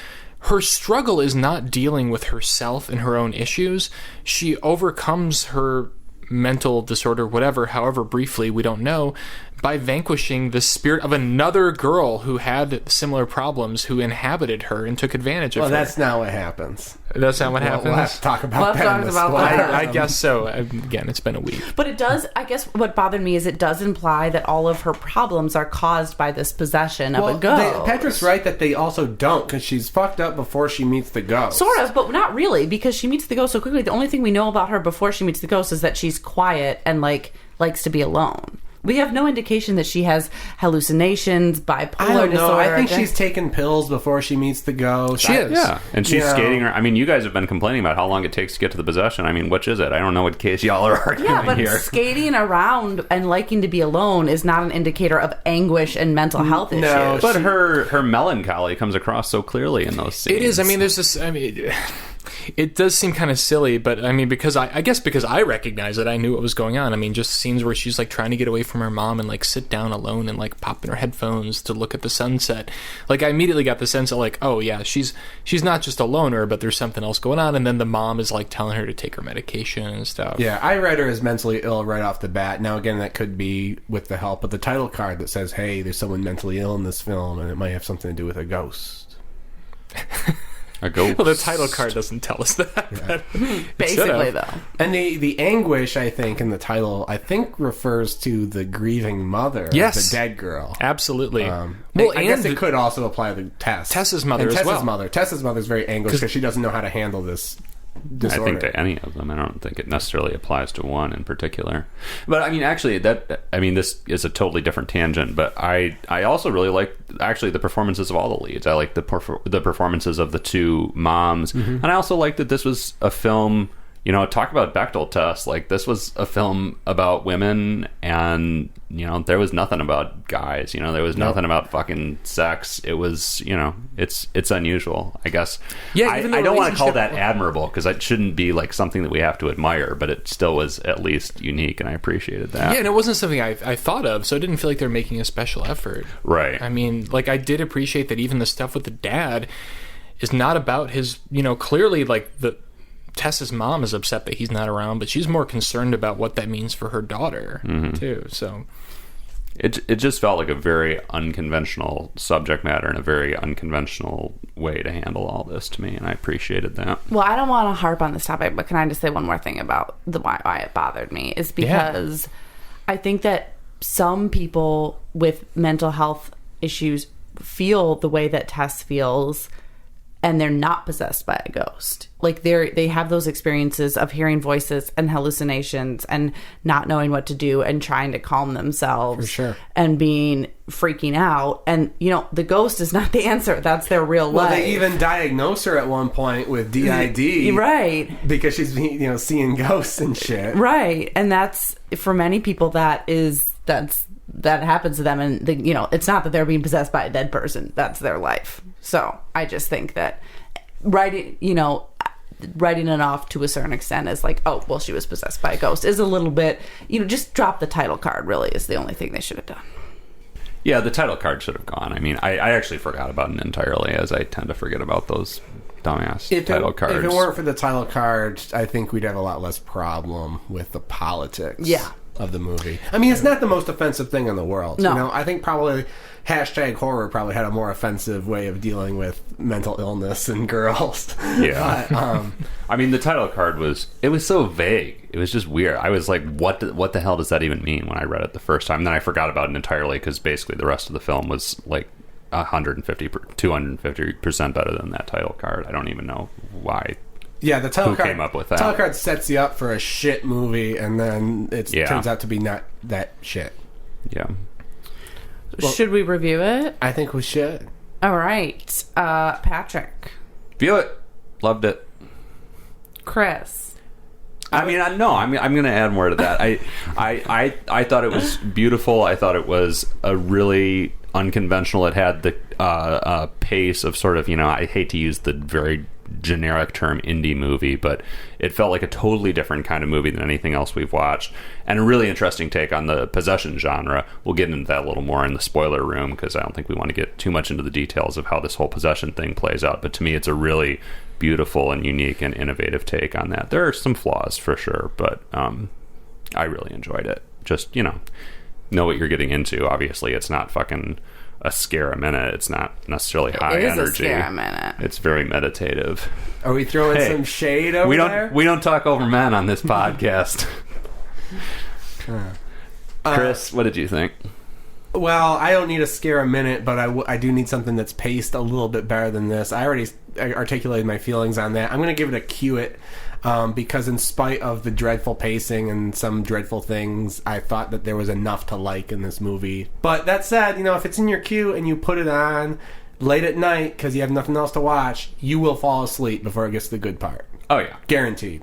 Her struggle is not dealing with herself and her own issues. She overcomes her mental disorder, whatever, however briefly, we don't know, by vanquishing the spirit of another girl who had similar problems, who inhabited her and took advantage of her.
Well, that's not what happens.
That's not what happens?
We'll have to talk about that.
I guess so. Again, it's been a week.
But it does, I guess what bothered me is it does imply that all of her problems are caused by this possession of a ghost.
Patrick's right that they also don't, because she's fucked up before she meets the ghost.
Sort of, but not really, because she meets the ghost so quickly. The only thing we know about her before she meets the ghost is that she's quiet and likes to be alone. We have no indication that she has hallucinations, bipolar
I don't know.
disorder.
I think she's taken pills before she meets the ghost.
She is.
Yeah, and she's
You know.
skating. I mean, you guys have been complaining about how long it takes to get to the possession. I mean, which is it? I don't know what case y'all are arguing
Yeah, but
here.
skating around and liking to be alone is not an indicator of anguish and mental health issues.
No,
But her melancholy comes across so clearly in those scenes.
It is. I mean, there's this. I mean, it does seem kind of silly, but I mean, because I guess because I recognize it, I knew what was going on. I mean, just scenes where she's like trying to get away from her mom and like sit down alone and like pop in her headphones to look at the sunset. Like I immediately got the sense of like, oh yeah, she's not just a loner, but there's something else going on. And then the mom is like telling her to take her medication and stuff.
Yeah, I read her as mentally ill right off the bat. Now, again, that could be with the help of the title card that says, hey, there's someone mentally ill in this film, and it might have something to do with a ghost.
A ghost.
Well, the title card doesn't tell us that. But
Basically, though.
And the anguish, I think, in the title, I think refers to the grieving mother
Yes.
of the dead girl.
Absolutely.
Well,
Well,
I guess
and
it could also apply to Tess.
Tess's mother
and
as
Tess's
well.
mother. Tess's mother's very anguished because she doesn't know how to handle this disorder.
I think to any of them. I don't think it necessarily applies to one in particular. But I mean, actually, this is a totally different tangent. But I also really like actually the performances of all the leads. I like the performances of the two moms, and I also like that this was a film. You know, talk about Bechdel test. Like, this was a film about women, and, you know, there was nothing about guys. You know, there was nothing about fucking sex. It was, you know, it's unusual, I guess.
Yeah,
I don't want to call that admirable, because it shouldn't be, like, something that we have to admire, but it still was at least unique, and I appreciated that.
Yeah, and it wasn't something I thought of, so I didn't feel like they're making a special effort.
Right.
I mean, like, I did appreciate that even the stuff with the dad is not about his, you know, clearly, like, Tess's mom is upset that he's not around, but she's more concerned about what that means for her daughter, too, so...
It just felt like a very unconventional subject matter and a very unconventional way to handle all this to me, and I appreciated that.
Well, I don't want to harp on this topic, but can I just say one more thing about why it bothered me? Is because I think that some people with mental health issues feel the way that Tess feels, and they're not possessed by a ghost. Like, they have those experiences of hearing voices and hallucinations and not knowing what to do and trying to calm themselves.
For sure.
And freaking out. And, you know, the ghost is not the answer. That's their real life.
Well, they even diagnose her at one point with DID.
Right.
Because she's, you know, seeing ghosts and shit.
Right. And that's, for many people, that happens to them. And, you know, it's not that they're being possessed by a dead person. That's their life. So I just think that writing it off to a certain extent as like, oh, well, she was possessed by a ghost is a little bit, you know, just drop the title card, really, is the only thing they should have done.
Yeah, the title card should have gone. I mean, I actually forgot about it entirely, as I tend to forget about those dumbass title cards.
If it weren't for the title card, I think we'd have a lot less problem with the politics of the movie. I mean, it's not the most offensive thing in the world.
No.
You know, I think probably #horror probably had a more offensive way of dealing with mental illness and girls.
Yeah.
But,
I mean, the title card was so vague. It was just weird. I was like, what the hell does that even mean when I read it the first time? And then I forgot about it entirely because basically the rest of the film was like 250% better than that title card. I don't even know why.
yeah, the title
Who
card
came up with that?
Title card sets you up for a shit movie, and then it turns out to be not that shit.
Yeah.
Should we review it?
I think we should.
All right. Patrick.
View it. Loved it.
Chris.
I mean, I'm going to add more to that. I thought it was beautiful. I thought it was a really unconventional. It had the pace of sort of, you know, I hate to use the very generic term indie movie, but it felt like a totally different kind of movie than anything else we've watched, and a really interesting take on the possession genre. We'll get into that a little more in the spoiler room, because I don't think we want to get too much into the details of how this whole possession thing plays out, but to me it's a really beautiful and unique and innovative take on that. There are some flaws for sure, but I really enjoyed it. Just, you know what you're getting into. Obviously it's not fucking a scare a minute. It's not necessarily high energy.
It is a scare a minute.
It's very meditative.
Are we throwing some shade over there?
We don't talk over men on this podcast. Chris, what did you think?
Well, I don't need a scare a minute, but I do need something that's paced a little bit better than this. I already articulated my feelings on that. I'm going to give it a cue it, because in spite of the dreadful pacing and some dreadful things, I thought that there was enough to like in this movie. But that said, if it's in your queue and you put it on late at night because you have nothing else to watch, you will fall asleep before it gets to the good part.
Oh, yeah.
Guaranteed.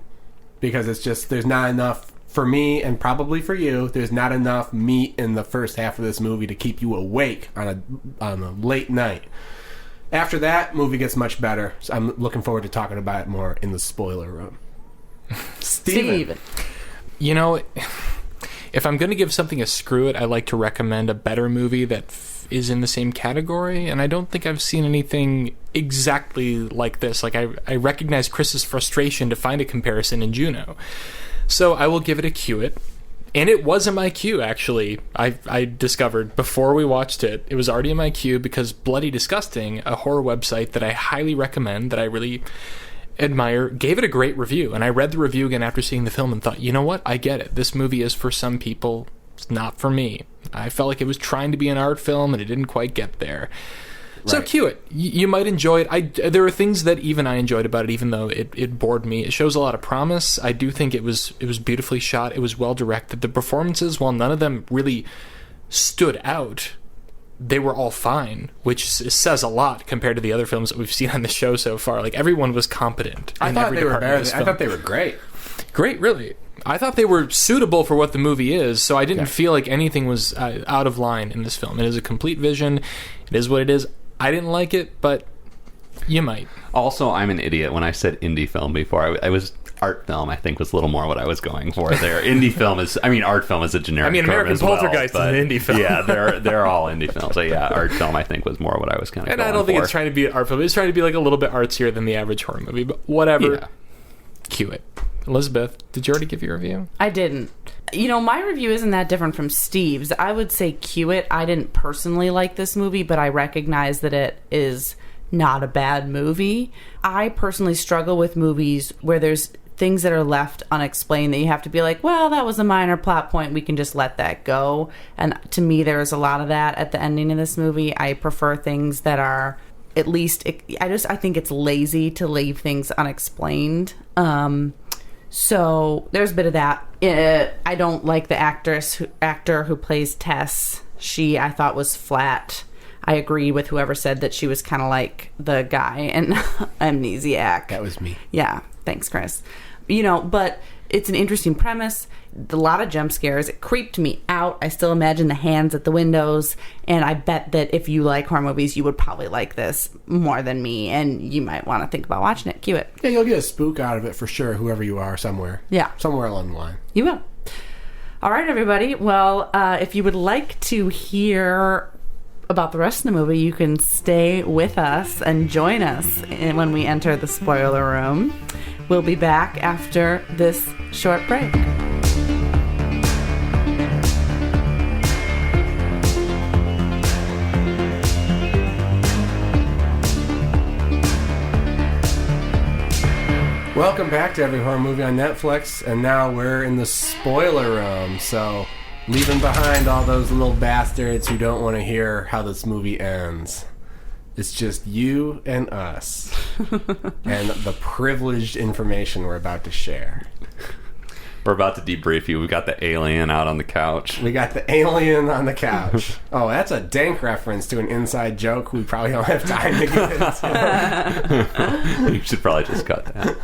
Because it's just, there's not enough... For me, and probably for you, there's not enough meat in the first half of this movie to keep you awake on a late night. After that, movie gets much better. So I'm looking forward to talking about it more in the spoiler room. Steven.
If I'm going to give something a screw it, I like to recommend a better movie that is in the same category, and I don't think I've seen anything exactly like this. Like, I recognize Chris's frustration to find a comparison in Juno. So I will give it a cue it. And it was in my queue, actually. I discovered before we watched it. It was already in my queue because Bloody Disgusting, a horror website that I highly recommend, that I really admire, gave it a great review. And I read the review again after seeing the film and thought, you know what? I get it. This movie is for some people. It's not for me. I felt like it was trying to be an art film and it didn't quite get there. So cue it. You might enjoy it. There are things that even I enjoyed about it, even though it bored me. It shows a lot of promise. I do think it was beautifully shot. It was well directed. The performances, while none of them really stood out, they were all fine, which says a lot compared to the other films that we've seen on the show so far. Like, everyone was competent.
I thought they were better. I thought they were great.
Great, really. I thought they were suitable for what the movie is, so I didn't feel like anything was out of line in this film. It is a complete vision. It is what it is. I didn't like it, but you might.
Also, I'm an idiot. When I said indie film before, I was art film, I think, was a little more what I was going for there. Indie film is, art film is a generic term
American
as well,
Poltergeist is an indie film.
Yeah, they're all indie films. So yeah, art film, I think, was more what I was kind of going for.
And I don't think it's trying to be an art film. It's trying to be like a little bit artsier than the average horror movie, but whatever.
Yeah.
Cue it. Elizabeth, did you already give your review?
I didn't. My review isn't that different from Steve's. I would say cue it. I didn't personally like this movie, but I recognize that it is not a bad movie. I personally struggle with movies where there's things that are left unexplained that you have to be like, well, that was a minor plot point. We can just let that go. And to me, there's a lot of that at the ending of this movie. I prefer things that are at least... I think it's lazy to leave things unexplained. So there's a bit of that. I don't like the actor who plays Tess. I thought was flat. I agree with whoever said that she was kind of like the guy in Amnesiac.
That was me.
Yeah, thanks, Chris. But it's an interesting premise. A lot of jump scares. It creeped me out. I still imagine the hands at the windows. And I bet that if you like horror movies, you would probably like this more than me. And you might want to think about watching it. Cue it.
Yeah, you'll get a spook out of it for sure, whoever you are, somewhere.
Yeah.
Somewhere along the line.
You will. All right, everybody. Well, if you would like to hear about the rest of the movie, you can stay with us and join us when we enter the spoiler room. We'll be back after this short break.
Welcome back to Every Horror Movie on Netflix, and now we're in the spoiler room, so leaving behind all those little bastards who don't want to hear how this movie ends. It's just you and us and the privileged information we're about to share.
We're about to debrief you. We've got the alien out on the couch.
We got the alien on the couch. Oh, that's a dank reference to an inside joke we probably don't have time to get into.
You should probably just cut that.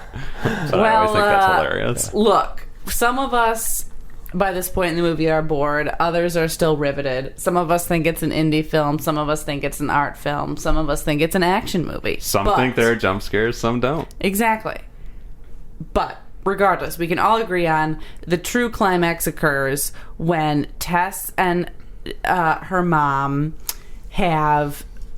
But I always think that's hilarious.
Look, some of us by this point in the movie are bored. Others are still riveted. Some of us think it's an indie film. Some of us think it's an art film. Some of us think it's an action movie.
Some think there are jump scares. Some don't.
Exactly. But regardless, we can all agree on the true climax occurs when Tess and her mom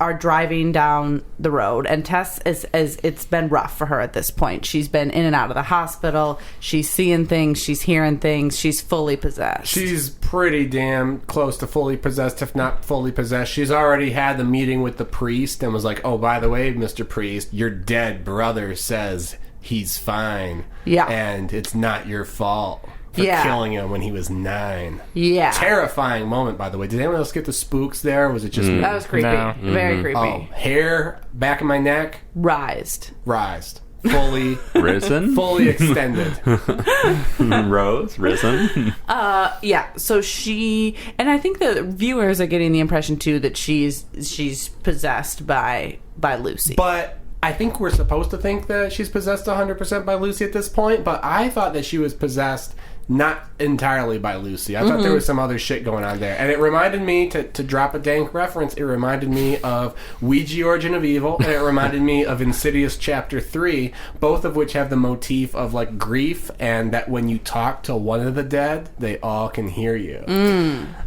are driving down the road, and Tess is it's been rough for her at this point. She's been in and out of the hospital. She's seeing things. She's hearing things. She's fully possessed.
She's pretty damn close to fully possessed, if not fully possessed. She's already had the meeting with the priest and was like, oh, by the way, Mr. Priest, your dead brother says he's fine.
Yeah.
And it's not your fault. for killing him when he was 9.
Yeah.
Terrifying moment, by the way. Did anyone else get the spooks there? Or was it just me?
That was creepy.
No.
Very creepy.
Oh, hair back of my neck
Rised.
fully
Risen?
fully extended.
Risen?
Yeah, so she, and I think the viewers are getting the impression too that she's possessed by Lucy.
But I think we're supposed to think that she's possessed 100% by Lucy at this point, but I thought that she was possessed not entirely by Lucy. I thought there was some other shit going on there. And it reminded me, to drop a dank reference, it reminded me of Ouija Origin of Evil, and it reminded me of Insidious Chapter 3, both of which have the motif of, like, grief, and that when you talk to one of the dead, they all can hear you.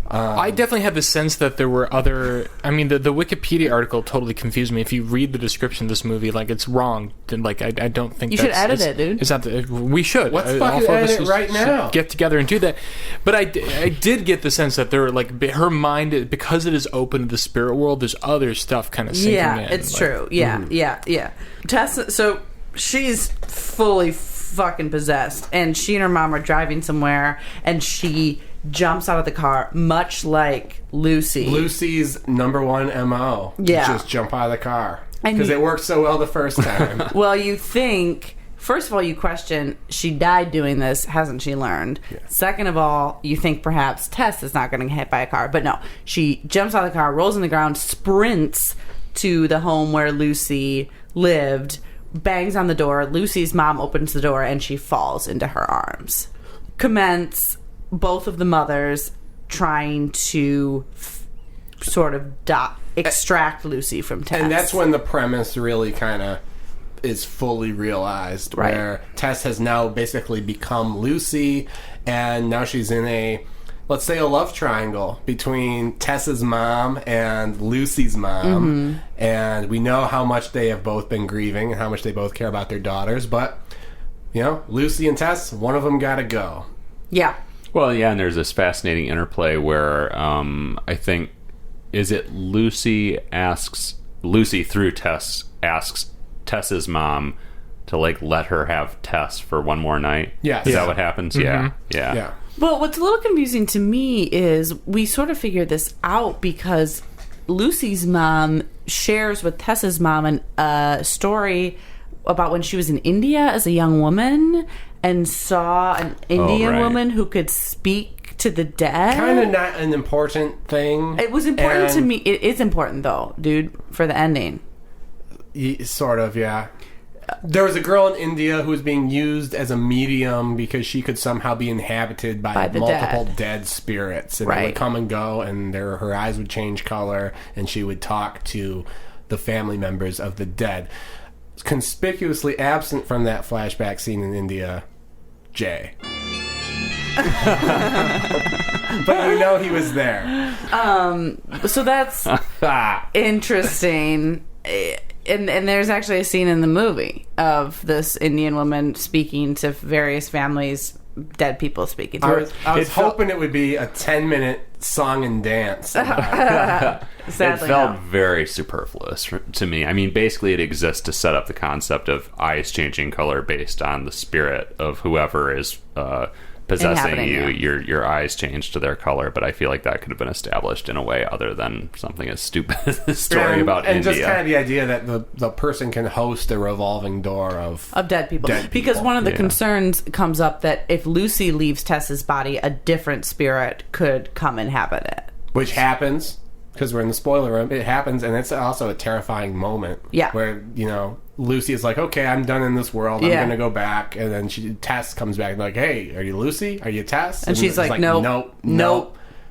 I definitely had the sense that there were other... I mean, the Wikipedia article totally confused me. If you read the description of this movie, like, it's wrong. Then, like, I don't think
You should edit it, dude.
It's not we should.
Let's fucking edit it right now.
Get together and do that. But I did get the sense that there were, like, her mind, because it is open to the spirit world, there's other stuff kind of sinking in.
Yeah, it's true. Yeah, yeah. Tessa, so she's fully fucking possessed, and she and her mom are driving somewhere, and she jumps out of the car, much like Lucy.
Lucy's number one MO.
Yeah.
Just jump out of the car.
And
Because it worked so well the first time.
Well, you think... First of all, you question, she died doing this, hasn't she learned? Yeah. Second of all, you think perhaps Tess is not going to get hit by a car. But no, she jumps out of the car, rolls on the ground, sprints to the home where Lucy lived, bangs on the door. Lucy's mom opens the door, and she falls into her arms. Commence both of the mothers trying to sort of extract Lucy from Tess.
And that's when the premise really kind of is fully realized,
right,
where Tess has now basically become Lucy, and now she's in a, let's say, a love triangle between Tess's mom and Lucy's mom, and we know how much they have both been grieving and how much they both care about their daughters, but, you know, Lucy and Tess, one of them gotta go.
Yeah.
Well, yeah, and there's this fascinating interplay where I think, is it Lucy through Tess asks Tess's mom to, like, let her have Tess for one more night.
Yes.
Is that what happens? Yeah.
Well, what's a little confusing to me is we sort of figured this out because Lucy's mom shares with Tess's mom a story about when she was in India as a young woman and saw an Indian woman who could speak to the dead.
Kind of not an important thing.
It was important to me. It is important, though, dude, for the ending.
Sort of, yeah. There was a girl in India who was being used as a medium because she could somehow be inhabited by multiple dead spirits, and they would come and go, and her eyes would change color, and she would talk to the family members of the dead. Conspicuously absent from that flashback scene in India, Jay. But you know he was there.
So that's interesting. And there's actually a scene in the movie of this Indian woman speaking to various families, dead people speaking to her.
I was hoping it would be a 10-minute song and dance.
Sadly,
it felt very superfluous to me. I mean, basically it exists to set up the concept of eyes changing color based on the spirit of whoever is possessing you. Your eyes change to their color, but I feel like that could have been established in a way other than something as stupid as this story about India.
And just kind of the idea that the person can host a revolving door of
dead people. Because one of the concerns comes up that if Lucy leaves Tess's body, a different spirit could come inhabit it.
Which happens, because we're in the spoiler room, it happens, and it's also a terrifying moment.
Yeah.
Where, you know, Lucy is like, okay, I'm done in this world. I'm going to go back. And then Tess comes back and like, hey, are you Lucy? Are you Tess?
And she's like, nope.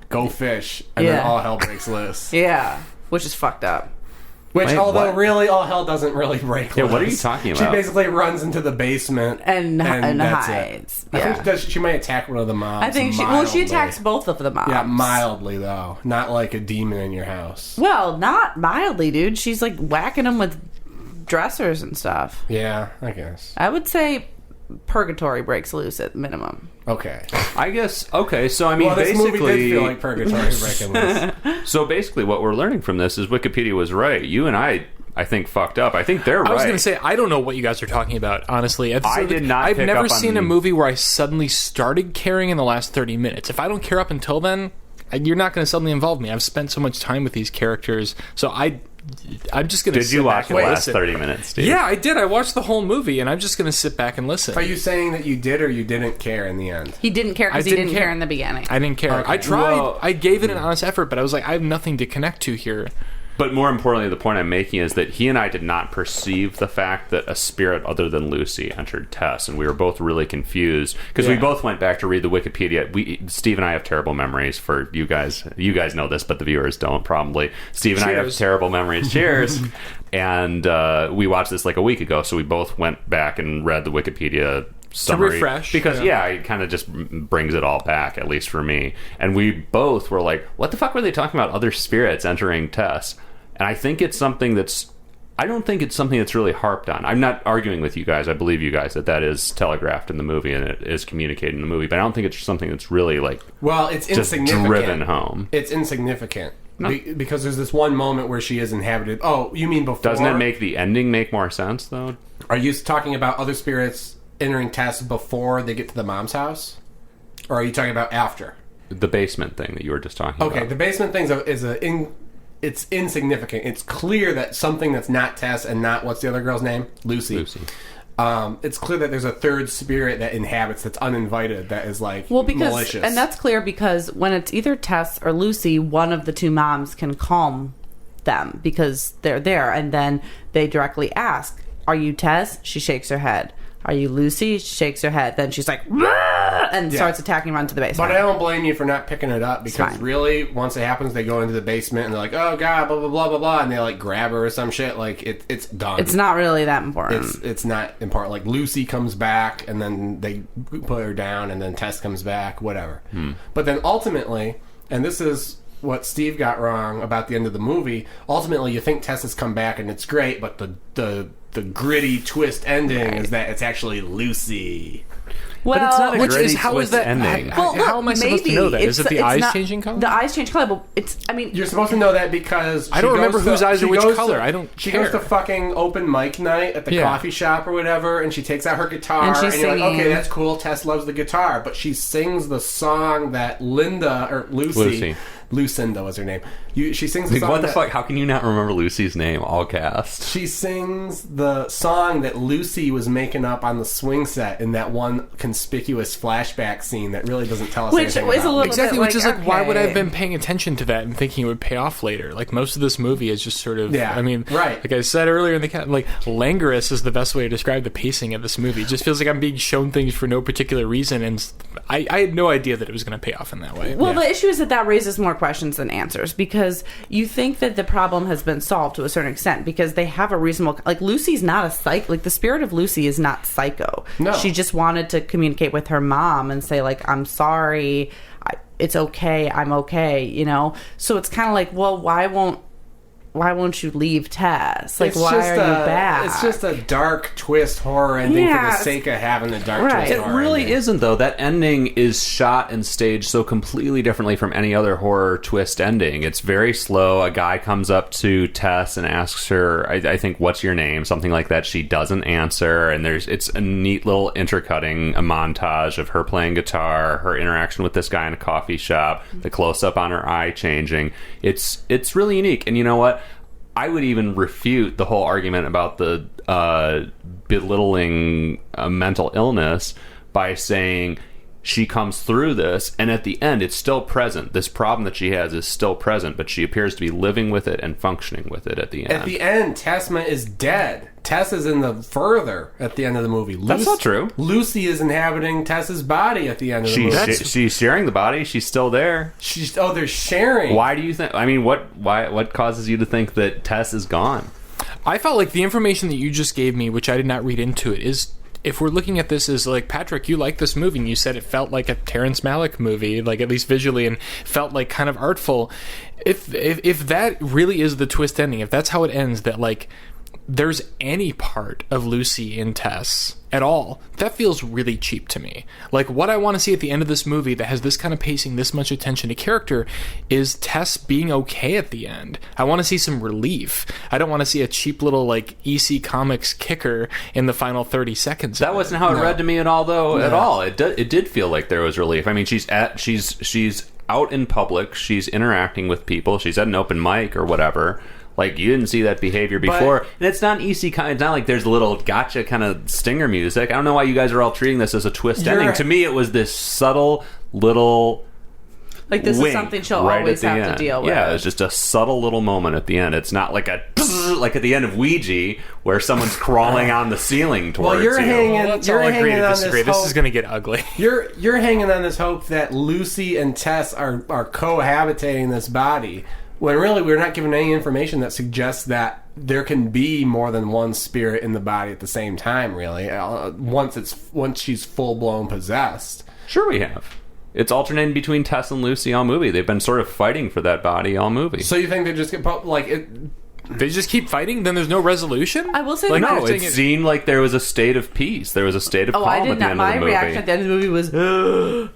Go fish. And then all hell breaks loose.
Yeah. Which is fucked up.
Which, really, all hell doesn't really break loose.
Yeah, what are you talking about?
She basically runs into the basement
and hides.
I think she might attack one of the moms.
I think she attacks both of the moms.
Yeah, mildly, though. Not like a demon in your house.
Well, not mildly, dude. She's like whacking them with dressers and stuff.
Yeah, I guess.
I would say purgatory breaks loose at minimum.
Okay.
I guess, okay, so I mean,
this
basically...
movie did feel like purgatory breaking loose.
So basically what we're learning from this is Wikipedia was right. You and I fucked up. I think they're right.
I was going to say, I don't know what you guys are talking about, honestly.
I did not
I've
pick
never
up on
seen a movie where I suddenly started caring in the last 30 minutes. If I don't care up until then, you're not going to suddenly involve me. I've spent so much time with these characters, so I'm just going to
Did you watch the last 30 minutes, Steve?
Yeah, I did. I watched the whole movie, and I'm just going to sit back and listen.
Are you saying that you did or you didn't care in the end?
He didn't care because he didn't care in the beginning.
I didn't care.
Okay.
I tried.
Well,
I gave it an honest effort, but I was like, I have nothing to connect to here.
But more importantly, the point I'm making is that he and I did not perceive the fact that a spirit other than Lucy entered Tess, and we were both really confused because we both went back to read the Wikipedia. Steve and I have terrible memories for you guys. You guys know this, but the viewers don't probably. Steve and I have terrible memories. Cheers. And we watched this like a week ago, so we both went back and read the Wikipedia summary,
to refresh,
because it kind of just brings it all back, at least for me. And we both were like, what the fuck were they talking about, other spirits entering Tess? And I think it's something I don't think it's something that's really harped on. I'm not arguing with you guys. I believe you guys that is telegraphed in the movie and it is communicated in the movie, but I don't think it's something that's really like,
well, it's
just
insignificant.
Driven home.
It's insignificant. Because there's this one moment where she is inhabited. Oh, you mean before?
Doesn't it make the ending make more sense, though?
Are you talking about other spirits entering Tess before they get to the mom's house? Or are you talking about after?
The basement thing that you were just talking about.
Okay, the basement thing it's insignificant. It's clear that something that's not Tess and not, what's the other girl's name? Lucy. It's clear that there's a third spirit that inhabits that's uninvited, that is like malicious.
And that's clear because when it's either Tess or Lucy, one of the two moms can calm them because they're there, and then they directly ask, "Are you Tess?" She shakes her head. "Are you Lucy?" She shakes her head. Then she's like, "Rah!" and starts attacking around to the basement.
But I don't blame you for not picking it up, because really, once it happens, they go into the basement and they're like, "Oh God, blah blah blah blah blah," and they like grab her or some shit. Like it's done.
It's not really that important.
It's not important. Like Lucy comes back and then they put her down, and then Tess comes back, whatever. But then ultimately, and this is what Steve got wrong about the end of the movie. Ultimately, you think Tess has come back and it's great, but the gritty twist ending is that it's actually Lucy.
Well,
but it's not a gritty
how
twist
is that
ending.
How am I supposed to know that? Is it the eyes changing color?
The eyes change color, but
you're supposed to know that because
I don't remember whose eyes are which color. I don't
She
care.
goes to fucking open mic night at the coffee shop or whatever, and she takes out her guitar, and
she's
you're
singing.
like, okay, that's cool. Tess loves the guitar, but she sings the song that Lucinda was her name. She sings the song.
What the fuck? How can you not remember Lucy's name? All cast.
She sings the song that Lucy was making up on the swing set in that one conspicuous flashback scene that really doesn't tell us anything about it.
Exactly, which is like, why would I have been paying attention to that and thinking it would pay off later? Like, most of this movie is just sort of, I mean, like I said earlier in the like, languorous is the best way to describe the pacing of this movie. It just feels like I'm being shown things for no particular reason, and I had no idea that it was going to pay off in that way.
Well, the issue is that raises more questions than answers, because you think that the problem has been solved to a certain extent because they have a reasonable, like, Lucy's not a psycho, like the spirit of Lucy is not psycho. No. She just wanted to communicate with her mom and say, like, I'm sorry, it's okay, I'm okay, you know? So it's kind of like, well, why won't you leave Tess? Like, why are you back?
It's just a dark twist horror ending for the sake of having a dark twist horror
It really
ending.
isn't, though. That ending is shot and staged so completely differently from any other horror twist ending. It's very slow. A guy comes up to Tess and asks her, I think, what's your name? Something like that. She doesn't answer, and it's a neat little intercutting, a montage of her playing guitar, her interaction with this guy in a coffee shop, the close-up on her eye changing. It's really unique, and you know what? I would even refute the whole argument about the belittling mental illness by saying she comes through this, and at the end, it's still present. This problem that she has is still present, but she appears to be living with it and functioning with it at the end.
At the end, Tessma is dead. Tess is in the further at the end of the movie.
That's not true.
Lucy is inhabiting Tess's body at the end of the movie.
She's sharing the body. She's still there.
They're sharing.
Why do you think? I mean, what causes you to think that Tess is gone?
I felt like the information that you just gave me, which I did not read into it, is, if we're looking at this as, like, Patrick, you like this movie, and you said it felt like a Terrence Malick movie, like, at least visually, and felt like kind of artful. If that really is the twist ending, if that's how it ends, that, like, there's any part of Lucy and Tess at all, that feels really cheap to me. Like, what I want to see at the end of this movie that has this kind of pacing, this much attention to character, is Tess being okay at the end. I want to see some relief. I don't want to see a cheap little, like, EC Comics kicker in the final 30 seconds.
That wasn't how it read to me at all, though. No. At all. It did feel like there was relief. I mean, she's out in public. She's interacting with people. She's at an open mic or whatever. Like, you didn't see that behavior before. And it's not an EC kind. It's not like there's a little gotcha kind of stinger music. I don't know why you guys are all treating this as a twist ending. To me, it was this subtle little
like this is something she'll always have to deal with.
Yeah, it's just a subtle little moment at the end. It's not like like at the end of Ouija where someone's crawling on the ceiling towards
well, you're
you.
hanging.
Let's
you're
all agree
hanging
to
on
disagree.
this
This is going to get ugly.
You're hanging on this hope that Lucy and Tess are cohabitating this body. When really we're not given any information that suggests that there can be more than one spirit in the body at the same time, really, once she's full-blown possessed.
Sure we have. It's alternating between Tess and Lucy all movie. They've been sort of fighting for that body all movie.
So you think they just get...
They just keep fighting? Then there's no resolution?
I will say...
Like, no, it seemed like there was a state of peace. There was a state of calm at the end of the movie.
My reaction at the end of the movie was...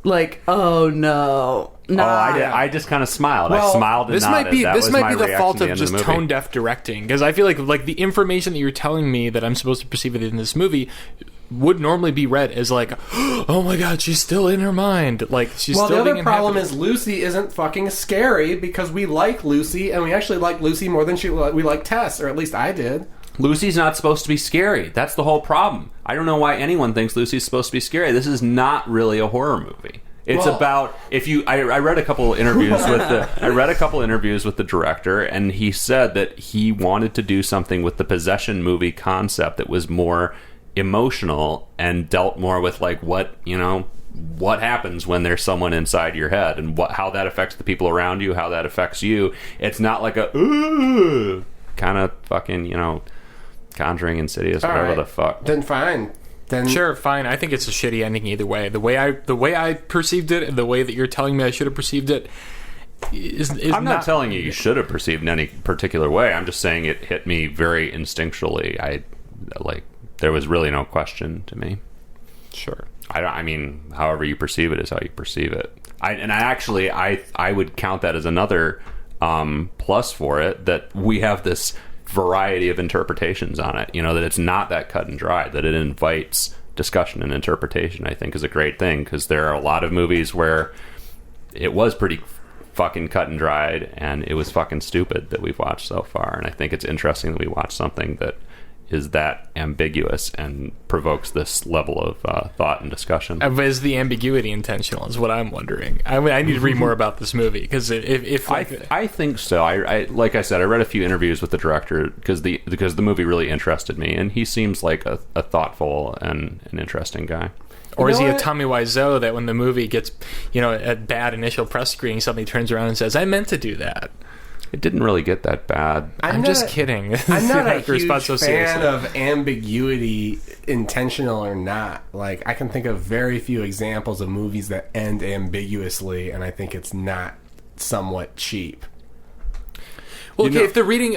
like, oh no.
Nah. Oh, I just kind of smiled. Well, I smiled and nodded.
This might be the fault of just tone-deaf directing, because I feel like the information that you're telling me that I'm supposed to perceive it in this movie would normally be read as like, oh my god, she's still in her mind. Like, she's still being
the other problem is Lucy isn't fucking scary, because we like Lucy, and we actually like Lucy more than we like Tess, or at least I did.
Lucy's not supposed to be scary. That's the whole problem. I don't know why anyone thinks Lucy's supposed to be scary. This is not really a horror movie. It's about I read a couple interviews with the director, and he said that he wanted to do something with the possession movie concept that was more emotional and dealt more with like what happens when there's someone inside your head and how that affects the people around you, how that affects you. It's not like a kind of fucking Conjuring, Insidious, whatever the fuck.
Then fine.
Sure, fine. I think it's a shitty ending either way. The way I perceived it, and the way that you're telling me I should have perceived it, is
I'm not telling you should have perceived in any particular way. I'm just saying it hit me very instinctually. There was really no question to me.
Sure.
I mean, however you perceive it is how you perceive it. I would count that as another plus for it, that we have this variety of interpretations on it, that it's not that cut and dry, that it invites discussion and interpretation. I think is a great thing, because there are a lot of movies where it was pretty fucking cut and dried and it was fucking stupid that we've watched so far, and I think it's interesting that we watch something that is that ambiguous and provokes this level of thought and discussion.
Is the ambiguity intentional, is what I'm wondering. I mean, I need to read more about this movie, because if
I think so. I like I said, I read a few interviews with the director because the movie really interested me, and he seems like a thoughtful and an interesting guy.
Or is he a Tommy Wiseau that when the movie gets a bad initial press screening, somebody turns around and says, I meant to do that?
It didn't really get that bad.
I'm just kidding.
I'm not a huge fan of ambiguity, intentional or not. Like, I can think of very few examples of movies that end ambiguously, and I think it's not somewhat cheap.
Well, okay, if the reading,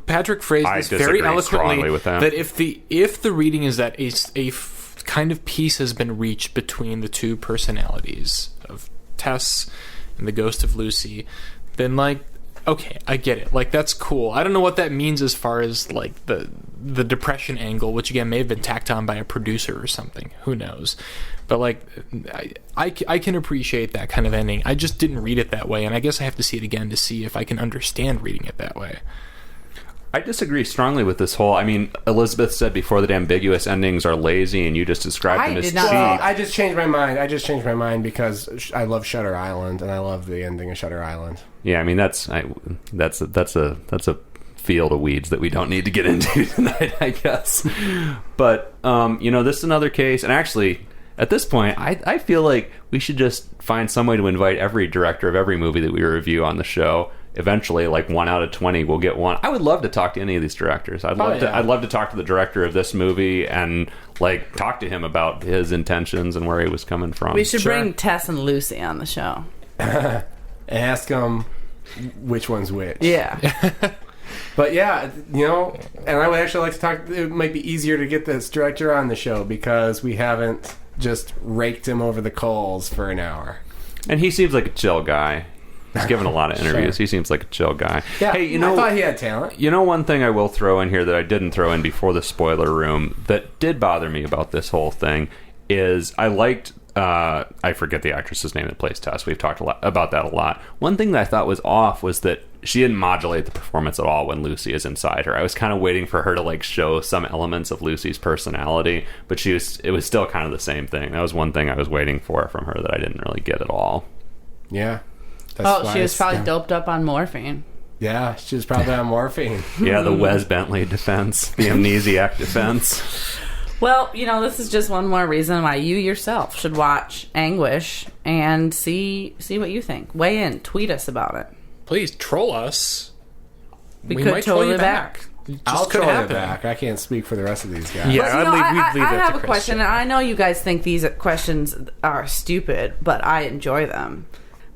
Patrick phrased this very eloquently,
with that
if the reading is that a kind of peace has been reached between the two personalities of Tess and the ghost of Lucy, then okay, I get it. Like, that's cool. I don't know what that means as far as like the depression angle, which again may have been tacked on by a producer or something. Who knows? But like, I can appreciate that kind of ending. I just didn't read it that way, and I guess I have to see it again to see if I can understand reading it that way.
I disagree strongly with this whole... I mean, Elizabeth said before that ambiguous endings are lazy, and you just described them as cheap.
Well, I just changed my mind. Because I love Shutter Island, and I love the ending of Shutter Island.
Yeah, I mean, that's a field of weeds that we don't need to get into tonight, I guess. But this is another case, and actually, at this point, I feel like we should just find some way to invite every director of every movie that we review on the show. Eventually, like 1 out of 20, we'll get one. I would love to talk to any of these directors. I'd love to talk to the director of this movie and like talk to him about his intentions and where he was coming from.
We should bring Tess and Lucy on the show.
Ask them which one's which.
Yeah.
But yeah, and I would actually like to talk. It might be easier to get this director on the show because we haven't just raked him over the coals for an hour.
And he seems like a chill guy. He's given a lot of interviews. Sure. He seems like a chill guy.
Yeah, hey, I thought he had talent.
One thing I will throw in here that I didn't throw in before the spoiler room that did bother me about this whole thing is I liked... I forget the actress's name that plays Tess. We've talked about that a lot. One thing that I thought was off was that she didn't modulate the performance at all when Lucy is inside her. I was kind of waiting for her to show some elements of Lucy's personality, but it was still kind of the same thing. That was one thing I was waiting for from her that I didn't really get at all.
Yeah.
She was probably doped up on morphine.
Yeah, she was probably on morphine.
Yeah, the Wes Bentley defense, the amnesiac defense.
Well, this is just one more reason why you yourself should watch Anguish and see what you think. Weigh in, tweet us about it.
Please troll us.
We could
might
troll
you
you back.
I'll troll you back. I can't speak for the rest of these guys.
Yeah,
But,
we'd leave
I
that
have
to
a question, and I know you guys think these questions are stupid, but I enjoy them.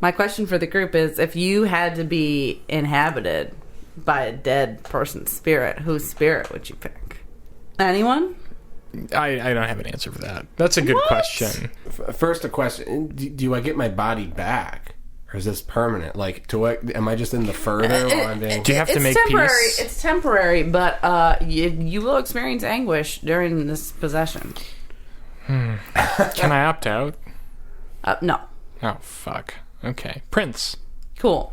My question for the group is, if you had to be inhabited by a dead person's spirit, whose spirit would you pick? Anyone?
I don't have an answer for that. That's a good question.
First, a question: do I get my body back, or is this permanent? Am I just in the further?
Do you have to make peace?
It's temporary, but you will experience anguish during this possession.
Can I opt out?
No.
Oh, fuck. Okay. Prince.
Cool.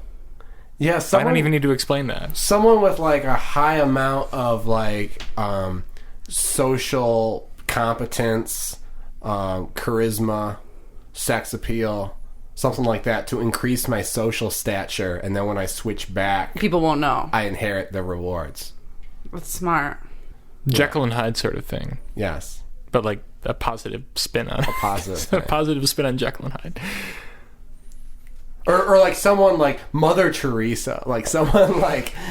Yeah,
I don't even need to explain that.
Someone with a high amount of social competence, charisma, sex appeal, something like that to increase my social stature, and then when I switch back,
people won't know.
I inherit the rewards.
That's smart.
Jekyll and Hyde sort of thing.
Yes.
But a positive spin on it.
A positive.
A positive spin on Jekyll and Hyde.
Or someone like Mother Teresa, someone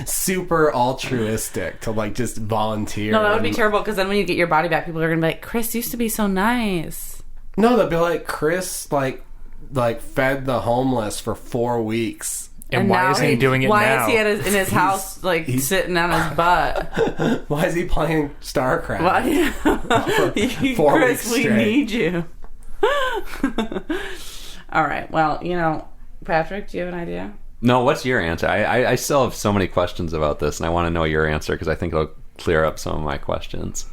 super altruistic to just volunteer.
No, that would be terrible because then when you get your body back, people are gonna be like, "Chris used to be so nice."
No, they'll be like, Chris fed the homeless for 4 weeks.
And why isn't he doing it now?
Why is he in his house sitting on his butt?
Why is he playing StarCraft?
Chris, we need you. All right. Well, Patrick, do you have an idea?
No, what's your answer? I still have so many questions about this, and I want to know your answer because I think it'll clear up some of my questions.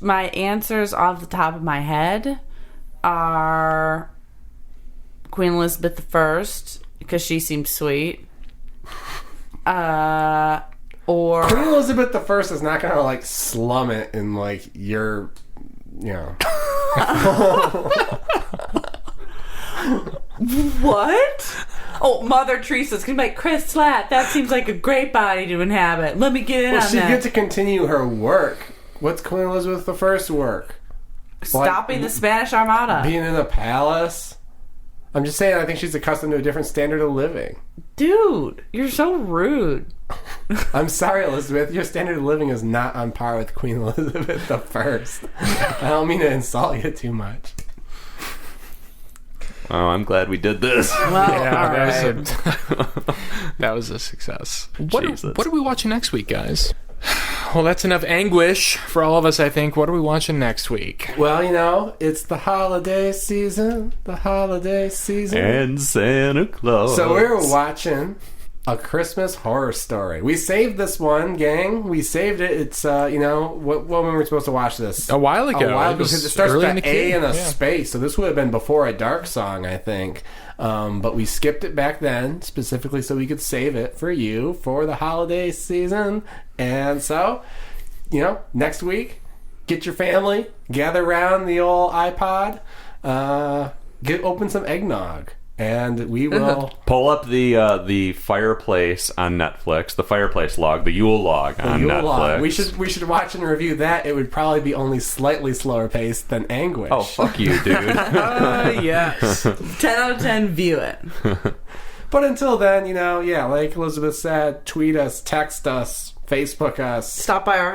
My answers off the top of my head are Queen Elizabeth I, because she seems sweet. Or
Queen Elizabeth I is not gonna slum it in your
What? Oh, Mother Teresa's gonna be like, Chris Slat, that seems like a great body to inhabit. Let me get in on that.
She gets to continue her work. What's Queen Elizabeth I's work?
Stopping the Spanish Armada.
Being in a palace? I'm just saying, I think she's accustomed to a different standard of living.
Dude, you're so rude.
I'm sorry, Elizabeth. Your standard of living is not on par with Queen Elizabeth I. I don't mean to insult you too much.
Oh, I'm glad we did this.
Well,
yeah, that was a success. What are we watching next week, guys? Well, that's enough anguish for all of us, I think. What are we watching next week?
Well, it's the holiday season.
And Santa Claus.
So we're watching A Christmas Horror Story. We saved this one, gang. We saved it. It's, when were we supposed to watch this?
A while ago.
Because it starts with an A and a
yeah.
space. So this would have been before A Dark Song, I think. But we skipped it back then, specifically so we could save it for you for the holiday season. And so, next week, get your family, gather around the old iPod, open some eggnog, and we will
pull up the fireplace on Netflix, the fireplace log, the Yule log on Netflix.
Log. We should watch and review that. It would probably be only slightly slower paced than Anguish.
Oh, fuck you, dude.
Yes. 10 out of 10, view it.
But until then, like Elizabeth said, tweet us, text us, Facebook us.
Stop by our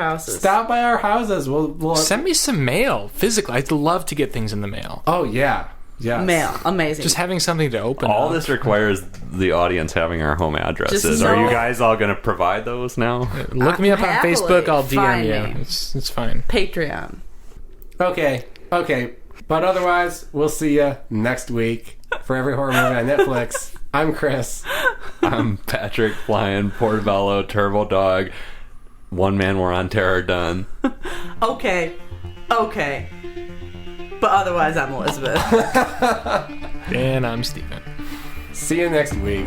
houses.
We'll
send me some mail physically. I'd love to get things in the mail.
Oh yeah. Yes.
Mail. Amazing.
Just having something to open.
All
up.
this requires the audience having our home addresses.
Just
Are you
so-
guys all going to provide those now?
Look me up on
Happily
Facebook. I'll DM
find
you.
me.
It's fine.
Patreon.
Okay. But otherwise, we'll see you next week for Every Horror Movie on Netflix. I'm Chris.
I'm Patrick flying Portobello Turbo Dog. One Man War on Terror done.
Okay. But otherwise, I'm Elizabeth.
And I'm Steven.
See you next week.